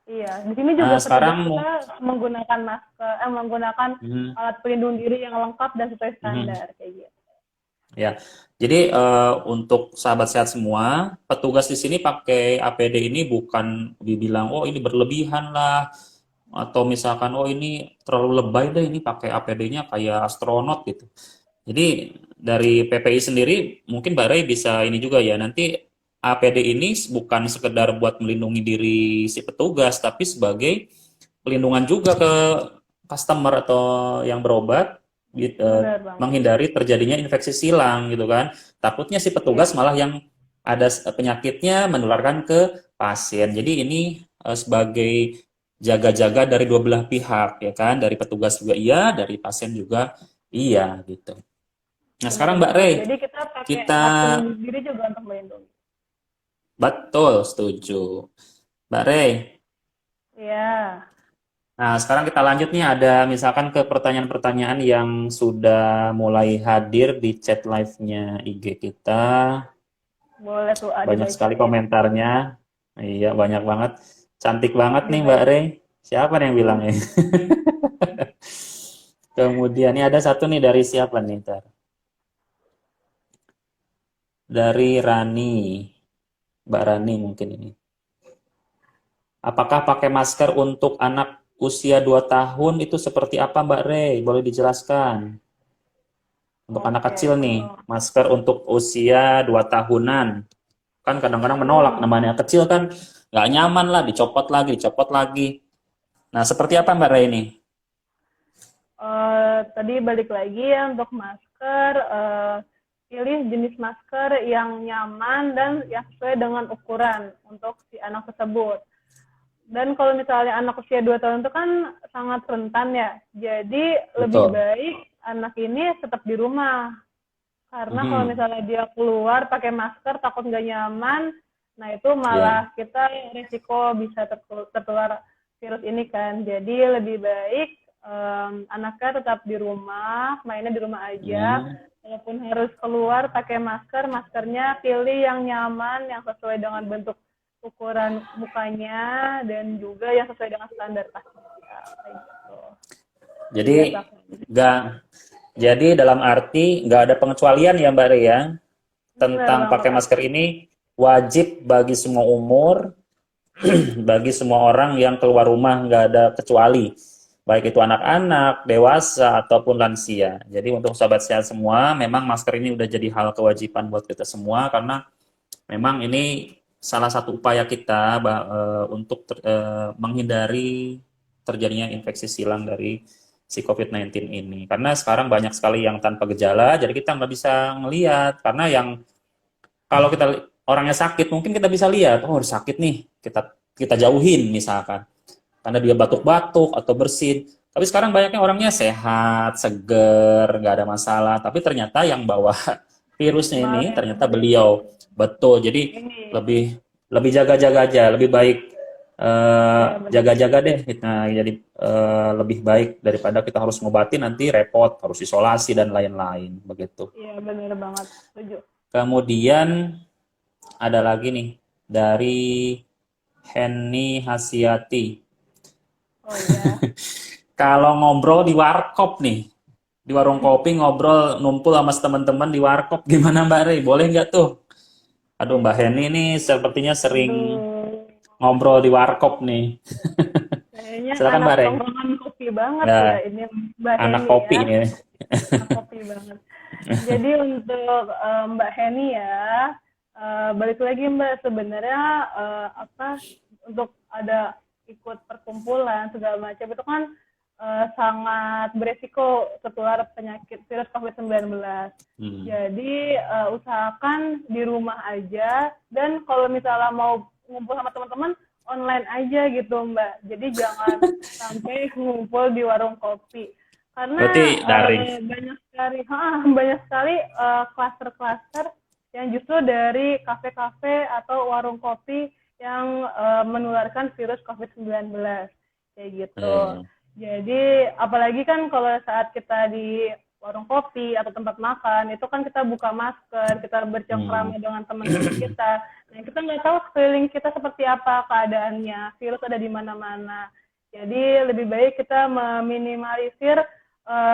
Iya, di sini juga Sekarang kita menggunakan masker, menggunakan alat pelindung diri yang lengkap dan sesuai standar kayak gitu. Ya, jadi untuk sahabat sehat semua, petugas di sini pakai APD ini bukan dibilang oh ini berlebihan lah, atau misalkan oh ini terlalu lebay deh ini pakai APD-nya kayak astronot gitu. Jadi dari PPI sendiri mungkin Mbak Ray bisa ini juga ya, nanti APD ini bukan sekedar buat melindungi diri si petugas, tapi sebagai pelindungan juga ke customer atau yang berobat, menghindari terjadinya infeksi silang gitu kan. Takutnya si petugas malah yang ada penyakitnya menularkan ke pasien. Jadi ini sebagai jaga-jaga dari dua belah pihak ya kan, dari petugas juga iya, dari pasien juga iya gitu. Nah sekarang Mbak Ray, jadi kita pakai kita pelindung diri juga untuk melindungi. betul setuju, Mbak Ray. Iya. Nah sekarang kita lanjut nih, ada misalkan ke pertanyaan-pertanyaan yang sudah mulai hadir di chat live-nya IG kita. Boleh tuh Banyak sekali komentarnya. Iya banyak banget. Cantik banget nih Mbak Ray. Siapa nih yang bilangnya? Kemudian ini ada satu nih dari siapa nih? Ntar. Dari Rani. Mbak Rani mungkin ini. Apakah pakai masker untuk anak usia 2 tahun itu seperti apa Mbak Ray? Boleh dijelaskan? Untuk anak kecil nih, masker untuk usia 2 tahunan. Kan kadang-kadang menolak, namanya kecil kan nggak nyaman lah, dicopot lagi, dicopot lagi. Nah, seperti apa Mbak Ray ini? Tadi balik lagi ya untuk masker, pilih jenis masker yang nyaman dan yang sesuai dengan ukuran untuk si anak tersebut. Dan kalau misalnya anak usia 2 tahun itu kan sangat rentan ya, jadi lebih baik anak ini tetap di rumah. Karena kalau misalnya dia keluar pakai masker takut nggak nyaman, nah itu malah kita risiko bisa tertular virus ini kan. Jadi lebih baik anaknya tetap di rumah, mainnya di rumah aja. Walaupun harus keluar pakai masker, maskernya pilih yang nyaman, yang sesuai dengan bentuk ukuran mukanya dan juga yang sesuai dengan standar pasti. Gitu. Jadi dalam arti nggak ada pengecualian ya Mbak Ria tentang pakai masker ini wajib bagi semua umur, bagi semua orang yang keluar rumah, nggak ada kecuali, baik itu anak-anak, dewasa ataupun lansia. Jadi untuk sahabat sehat semua, memang masker ini udah jadi hal kewajiban buat kita semua karena memang ini salah satu upaya kita untuk menghindari terjadinya infeksi silang dari si COVID-19 ini. Karena sekarang banyak sekali yang tanpa gejala, jadi kita nggak bisa ngelihat. Karena yang kalau kita orangnya sakit, mungkin kita bisa lihat, oh sakit nih, kita jauhin misalkan. Karena dia batuk-batuk atau bersin. Tapi sekarang banyaknya orangnya sehat, seger, nggak ada masalah. Tapi ternyata yang bawa virusnya ini ternyata beliau. Betul, jadi lebih jaga-jaga aja, lebih baik jaga-jaga deh. Nah, jadi lebih baik daripada kita harus ngobatin nanti repot, harus isolasi dan lain-lain, begitu. Iya, benar banget, setuju. Kemudian ada lagi nih dari Henny Hasiati. Oh iya. Kalau ngobrol di warkop nih, di warung kopi ngobrol numpul sama teman-teman di warkop gimana Mbak Rey? Boleh nggak tuh? Aduh Mbak Heni nih sepertinya sering Aduh, ngobrol di warkop nih. kayaknya Silakan anak Mbak Rey. tongkrongan kopi banget ya Ya, ini Mbak anak Heni kopi ya. ini. Anak kopi banget. Jadi untuk Mbak Heni ya, balik lagi Mbak, sebenarnya apa untuk ada ikut perkumpulan segala macam itu kan sangat beresiko tertular penyakit virus COVID-19. Hmm. Jadi usahakan di rumah aja, dan kalau misalnya mau ngumpul sama teman-teman online aja gitu Mbak. Jadi jangan sampai ngumpul di warung kopi Berarti karena daring. banyak sekali klaster-klaster yang justru dari kafe-kafe atau warung kopi yang menularkan virus COVID-19 kayak gitu. Eh, Jadi apalagi kan kalau saat kita di warung kopi atau tempat makan itu kan kita buka masker, kita hmm. bercengkrama dengan teman-teman kita. Nah, kita nggak tahu sekeliling kita seperti apa keadaannya, virus ada di mana-mana. Jadi lebih baik kita meminimalisir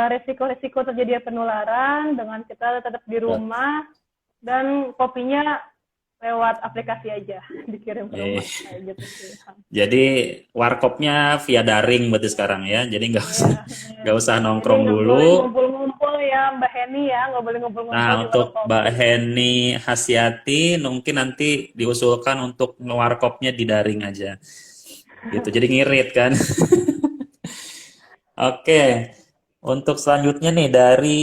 resiko-resiko terjadi penularan dengan kita tetap di rumah dan kopinya lewat aplikasi aja dikirim ke Eh, rumah kayak gitu sih. jadi warkopnya via daring berarti sekarang ya. Jadi Iya. nggak usah Jadi nongkrong nggak boleh dulu. ngumpul-ngumpul ya Mbak Heni ya, nggak boleh Nah, ngumpul-ngumpul di untuk warung Mbak kopi. Heni Hasyati mungkin nanti diusulkan untuk warkopnya di daring aja. Gitu. Jadi ngirit kan. Oke. Untuk selanjutnya nih dari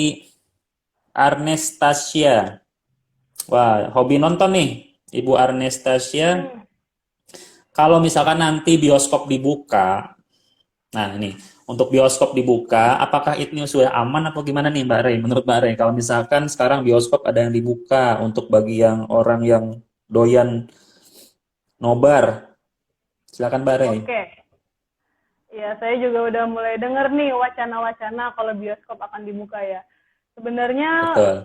Arnestasia. Wah, hobi nonton nih, Ibu Arnestasia. Hmm. Kalau misalkan nanti bioskop dibuka, nah ini untuk bioskop dibuka, apakah ini sudah aman atau gimana nih Mbak Rey? Menurut Mbak Rey, kalau misalkan sekarang bioskop ada yang dibuka untuk bagi yang orang yang doyan nobar, silakan Mbak Rey. Oke. Ya, saya juga udah mulai dengar nih wacana-wacana kalau bioskop akan dibuka ya. Sebenarnya Betul.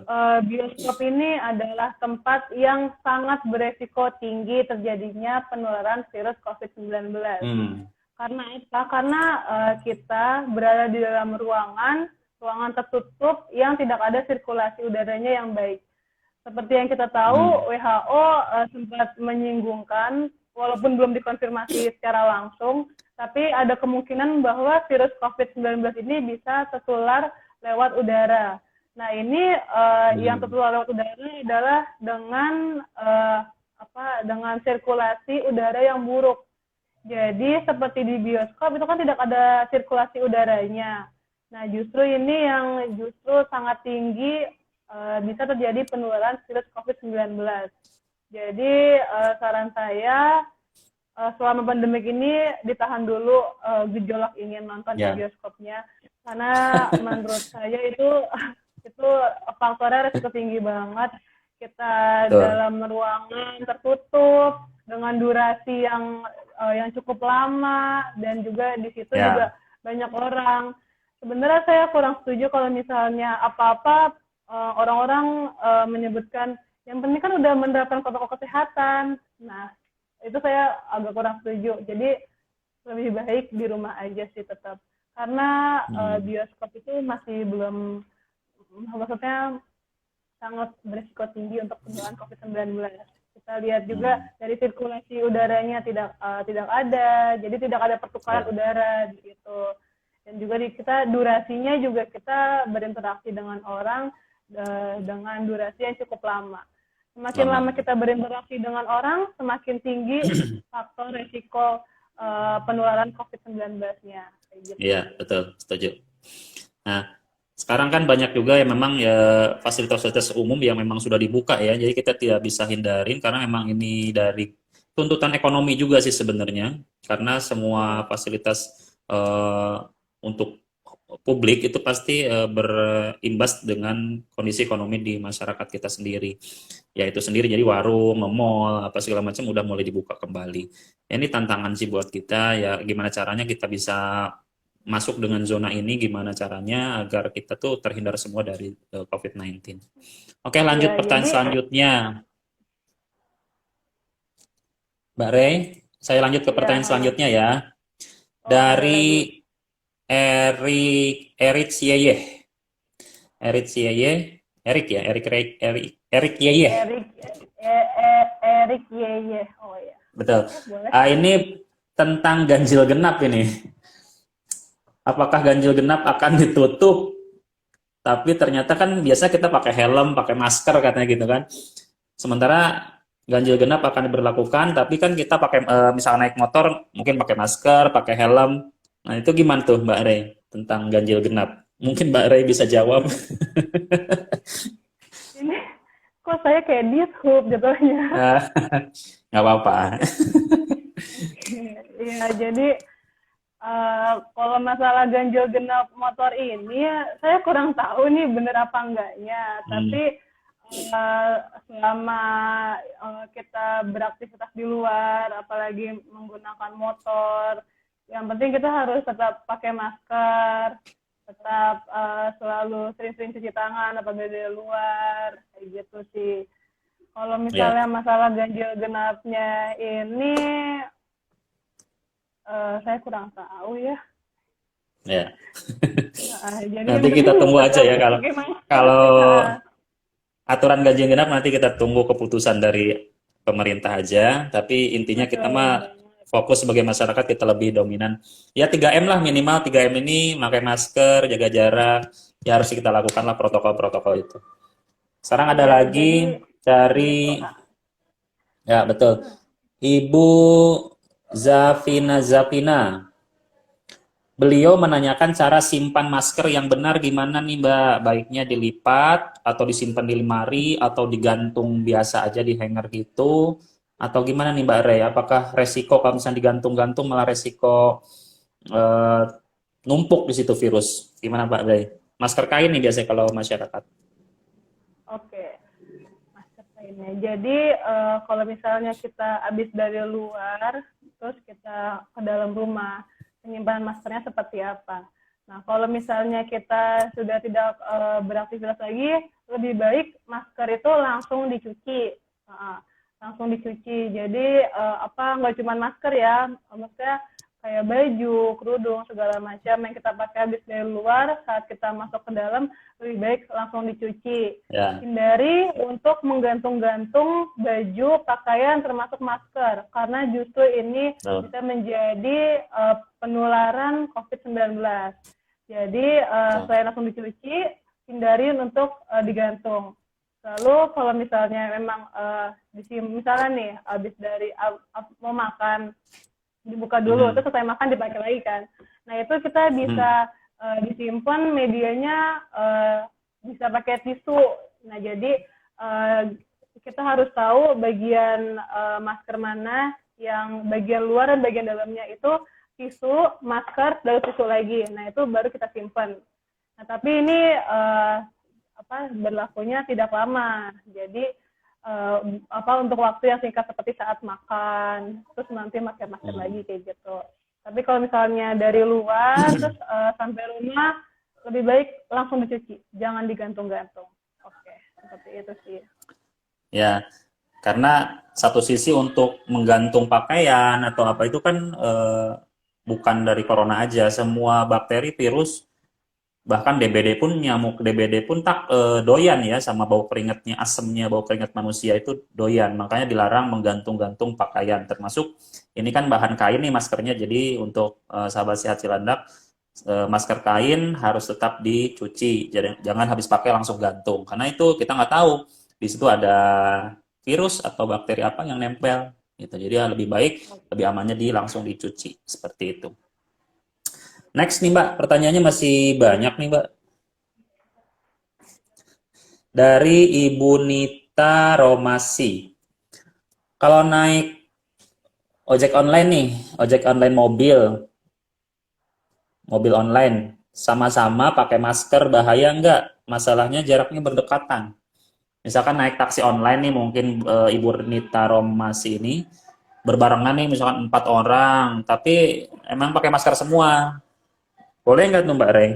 bioskop ini adalah tempat yang sangat beresiko tinggi terjadinya penularan virus COVID-19. Hmm. Karena apa? Karena kita berada di dalam ruangan tertutup yang tidak ada sirkulasi udaranya yang baik. Seperti yang kita Hmm. tahu, WHO sempat menyinggungkan, walaupun belum dikonfirmasi secara langsung, tapi ada kemungkinan bahwa virus COVID-19 ini bisa tertular lewat udara. Nah, ini yang Hmm. tertular lewat udara adalah dengan sirkulasi udara yang buruk. Jadi seperti di bioskop itu kan tidak ada sirkulasi udaranya. Nah, justru ini yang justru sangat tinggi bisa terjadi penularan virus COVID-19. Jadi saran saya selama pandemik ini ditahan dulu gejolak ingin nonton ke Ya. bioskopnya, karena menurut saya itu faktornya risiko tinggi banget. Kita Betul. dalam ruangan tertutup dengan durasi yang cukup lama, dan juga di situ Ya. juga banyak orang. Sebenarnya saya kurang setuju kalau misalnya apa-apa orang-orang menyebutkan yang penting kan udah menerapkan protokol kesehatan. Nah, itu saya agak kurang setuju. Jadi lebih baik di rumah aja sih tetap. Karena Hmm. bioskop itu masih belum, maksudnya sangat berisiko tinggi untuk penularan COVID-19. Kita lihat juga Hmm. dari sirkulasi udaranya tidak ada, jadi tidak ada pertukaran Ya. udara gitu. Dan juga kita durasinya juga kita berinteraksi dengan orang dengan durasi yang cukup lama. Semakin lama Lama. kita berinteraksi dengan orang, semakin tinggi faktor resiko penularan COVID-19-nya. Kayak gitu Iya, sih. betul, setuju. Nah, sekarang kan banyak juga yang memang ya fasilitas-fasilitas umum yang memang sudah dibuka ya, jadi kita tidak bisa hindarin karena memang ini dari tuntutan ekonomi juga sih sebenarnya, karena Hmm. semua fasilitas eh, untuk publik itu pasti berimbas dengan kondisi ekonomi di masyarakat kita sendiri. Ya itu sendiri, jadi warung, mall, apa segala macam udah mulai dibuka kembali. Ya, ini tantangan sih buat kita, ya gimana caranya kita bisa masuk dengan zona ini, gimana caranya agar kita tuh terhindar semua dari COVID-19. Oke, lanjut Ya, pertanyaan jadi selanjutnya. Mbak Rey, saya lanjut ke pertanyaan ya, selanjutnya ya. Ada lagi. Dari Erik Sieyeh. Erik Sieyeh. Erik ya, Erik Yeyeh. Erik Erik Yeye. Oh ya. Betul. Oke, boleh. Ini tentang ganjil genap ini. Apakah ganjil genap akan ditutup? Tapi ternyata kan biasa kita pakai helm, pakai masker katanya gitu kan. Sementara ganjil genap akan diberlakukan, tapi kan kita pakai misalnya naik motor mungkin pakai masker, pakai helm. Nah, itu gimana tuh Mbak Rey tentang ganjil genap? Mungkin Mbak Rey bisa jawab. Ini kok saya kayak dishub jatuhnya. Eh, nggak apa-apa. Iya, jadi kalau masalah ganjil genap motor ini ya, saya kurang tahu nih bener apa enggaknya. Hmm, Tapi eh, selama kita beraktivitas di luar, apalagi menggunakan motor, yang penting kita harus tetap pakai masker, tetap selalu sering-sering cuci tangan apabila di luar, kayak gitu sih. Kalau ya, misalnya masalah ganjil genapnya ini, saya kurang tahu ya. ya. Jadi Nanti yang kita penting tunggu aja tetap ya kalau pakai masker kalau sih. aturan ganjil genap nanti kita tunggu keputusan dari pemerintah aja. Tapi intinya kita Betul mah banget. fokus sebagai masyarakat kita lebih dominan. Ya 3M lah minimal 3M ini pakai masker, jaga jarak. Ya harus kita lakukan lah protokol-protokol itu. Sekarang ada Iya, jadi lagi gitu. dari ya betul. Ibu Zafina. Beliau menanyakan cara simpan masker yang benar gimana nih Mbak? Baiknya dilipat atau disimpan di lemari atau digantung biasa aja di hanger gitu? Atau gimana nih Mbak Rey? Apakah resiko kalau misalnya digantung-gantung malah resiko eh, numpuk di situ virus? Gimana Mbak Rey? Masker kain nih biasanya kalau masyarakat. Oke, masker kainnya. Jadi kalau misalnya kita habis dari luar, terus kita ke dalam rumah, penyimpanan maskernya seperti apa? Nah, kalau misalnya kita sudah tidak beraktivitas lagi, lebih baik masker itu langsung dicuci. Langsung dicuci. Jadi apa nggak cuma masker ya, maksudnya kayak baju, kerudung, segala macam yang kita pakai habis dari luar, saat kita masuk ke dalam, lebih baik langsung dicuci. Ya, Hindari untuk menggantung-gantung baju, pakaian, termasuk masker, karena justru ini betul. bisa menjadi penularan COVID-19. Jadi Betul. selain langsung dicuci, hindarin untuk digantung. Lalu kalau misalnya memang misalnya nih habis dari mau makan, dibuka dulu, Hmm. terus selesai makan dipakai lagi kan. Nah itu kita Hmm. bisa disimpan medianya bisa pakai tisu. Nah jadi kita harus tahu bagian masker mana yang bagian luar dan bagian dalamnya itu tisu, masker, lalu tisu lagi. Nah itu baru kita simpan. Nah tapi ini berlakunya tidak lama. Jadi untuk waktu yang singkat seperti saat makan, terus nanti masker-masker Hmm. lagi kayak gitu. Tapi kalau misalnya dari luar terus sampai rumah, lebih baik langsung dicuci, jangan digantung-gantung. Oke, seperti itu sih. Ya, karena satu sisi untuk menggantung pakaian atau apa itu kan bukan dari corona aja, semua bakteri, virus, bahkan DBD pun nyamuk DBD pun tak doyan ya sama bau keringatnya, asemnya bau keringat manusia itu doyan. Makanya dilarang menggantung-gantung pakaian. Termasuk ini kan bahan kain nih maskernya. Jadi untuk sahabat sehat Cilandak masker kain harus tetap dicuci. Jadi jangan habis pakai langsung gantung. Karena itu kita nggak tahu di situ ada virus atau bakteri apa yang nempel gitu. Jadi ya lebih baik, lebih amannya langsung dicuci seperti itu. Next nih Mbak, pertanyaannya masih banyak nih Mbak. Dari Ibu Nita Romasi. Kalau naik ojek online nih, ojek online mobil, mobil online, sama-sama pakai masker bahaya nggak? Masalahnya jaraknya berdekatan. Misalkan naik taksi online nih, mungkin Ibu Nita Romasi ini berbarengan nih, misalkan 4 orang, tapi emang pakai masker semua. Boleh nggak tuh Mbak Rey?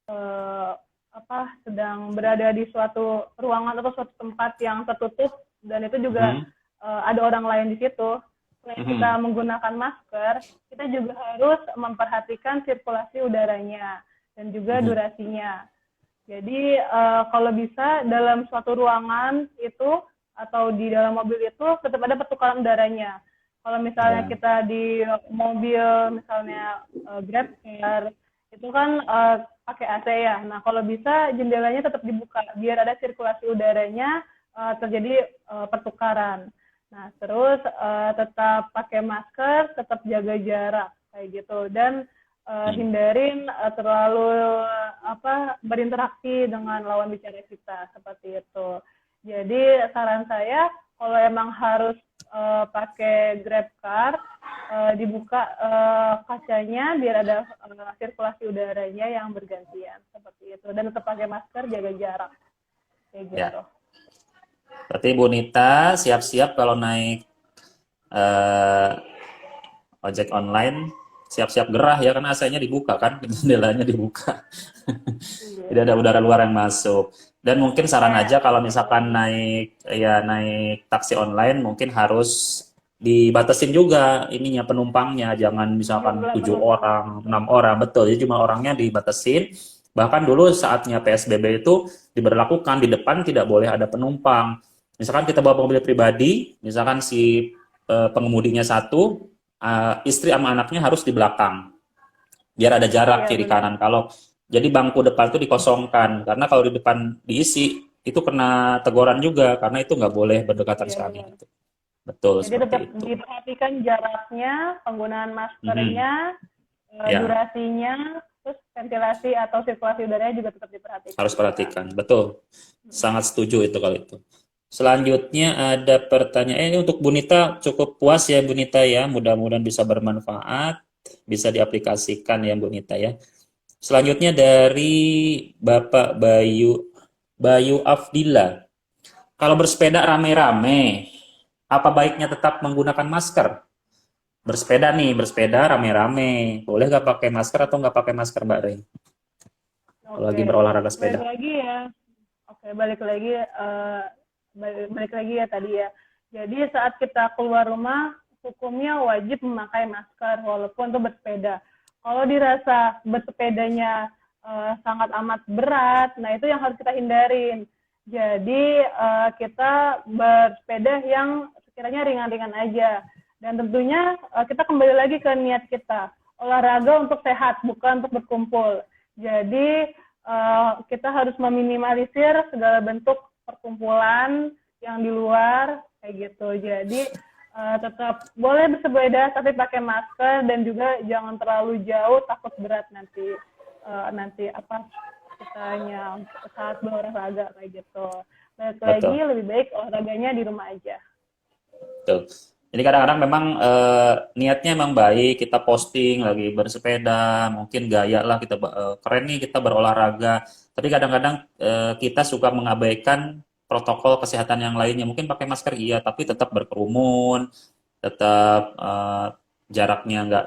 eh, Sedang berada di suatu ruangan atau suatu tempat yang tertutup dan itu juga Mhm. ada orang lain di situ. Selain kita Mhm. menggunakan masker, kita juga harus memperhatikan sirkulasi udaranya dan juga Mhm. durasinya. Jadi kalau bisa dalam suatu ruangan itu atau di dalam mobil itu tetap ada pertukaran udaranya. Kalau misalnya Ya. kita di mobil misalnya Grab Car itu kan pakai AC ya. Nah kalau bisa jendelanya tetap dibuka biar ada sirkulasi udaranya, terjadi pertukaran. Nah terus tetap pakai masker, tetap jaga jarak kayak gitu dan hindarin terlalu berinteraksi dengan lawan bicara kita seperti itu. Jadi saran saya kalau emang harus pakai Grab Car dibuka kacanya biar ada sirkulasi udaranya yang bergantian seperti itu dan tetap pakai masker, jaga jarak kayak Ya. gitu. Berarti Bu Nita siap-siap kalau naik eh, ojek online, siap-siap gerah ya karena AC-nya dibuka kan, jendelanya dibuka. Iya. Tidak ada udara luar yang masuk. Dan mungkin saran Kayak aja kalau misalkan naik taksi online mungkin harus dibatasin juga ininya penumpangnya, jangan misalkan jumlah 7 penumpang. orang, 6 orang, betul. Jadi cuma orangnya dibatasin. Bahkan dulu saatnya PSBB itu diberlakukan di depan tidak boleh ada penumpang. Misalkan kita bawa mobil pribadi, misalkan si pengemudinya satu, istri sama anaknya harus di belakang biar ada jarak Iya kiri benar. kanan. Kalau jadi bangku depan itu dikosongkan karena kalau di depan diisi itu kena teguran juga karena itu nggak boleh berdekatan Iya sekali benar. gitu. Betul Jadi seperti tetap itu. diperhatikan jaraknya, penggunaan Mhm. maskernya, Ya, durasinya, terus ventilasi atau sirkulasi udaranya juga tetap diperhatikan harus juga. perhatikan. Betul. Sangat setuju itu kalau itu. Selanjutnya ada pertanyaan ini untuk Bunita cukup puas ya Bunita ya. Mudah-mudahan bisa bermanfaat, bisa diaplikasikan ya Bunita ya. Selanjutnya dari Bapak Bayu Afdillah. Kalau bersepeda rame-rame, apa baiknya tetap menggunakan masker? Bersepeda nih, bersepeda rame-rame. Boleh nggak pakai masker atau nggak pakai masker, Mbak Rey? Kalau lagi Oke, berolahraga sepeda. balik lagi ya. Oke, balik lagi ya tadi ya. Jadi saat kita keluar rumah, hukumnya wajib memakai masker walaupun itu bersepeda. Kalau dirasa bersepedanya sangat amat berat, nah itu yang harus kita hindarin. Jadi kita bersepeda yang sekiranya ringan-ringan aja. Dan tentunya kita kembali lagi ke niat kita. Olahraga untuk sehat, bukan untuk berkumpul. Jadi kita harus meminimalisir segala bentuk perkumpulan yang di luar kayak gitu. Jadi tetap boleh bersepeda tapi pakai masker dan juga jangan terlalu jauh takut berat nanti apa kitanya saat berolahraga kayak gitu. Balik lagi Betul. lebih baik olahraganya di rumah aja. Betul. Jadi kadang-kadang memang niatnya memang baik, kita posting lagi bersepeda, mungkin gaya lah kita keren nih kita berolahraga. Tapi kadang-kadang kita suka mengabaikan protokol kesehatan yang lainnya. Mungkin pakai masker iya, tapi tetap berkerumun, tetap jaraknya nggak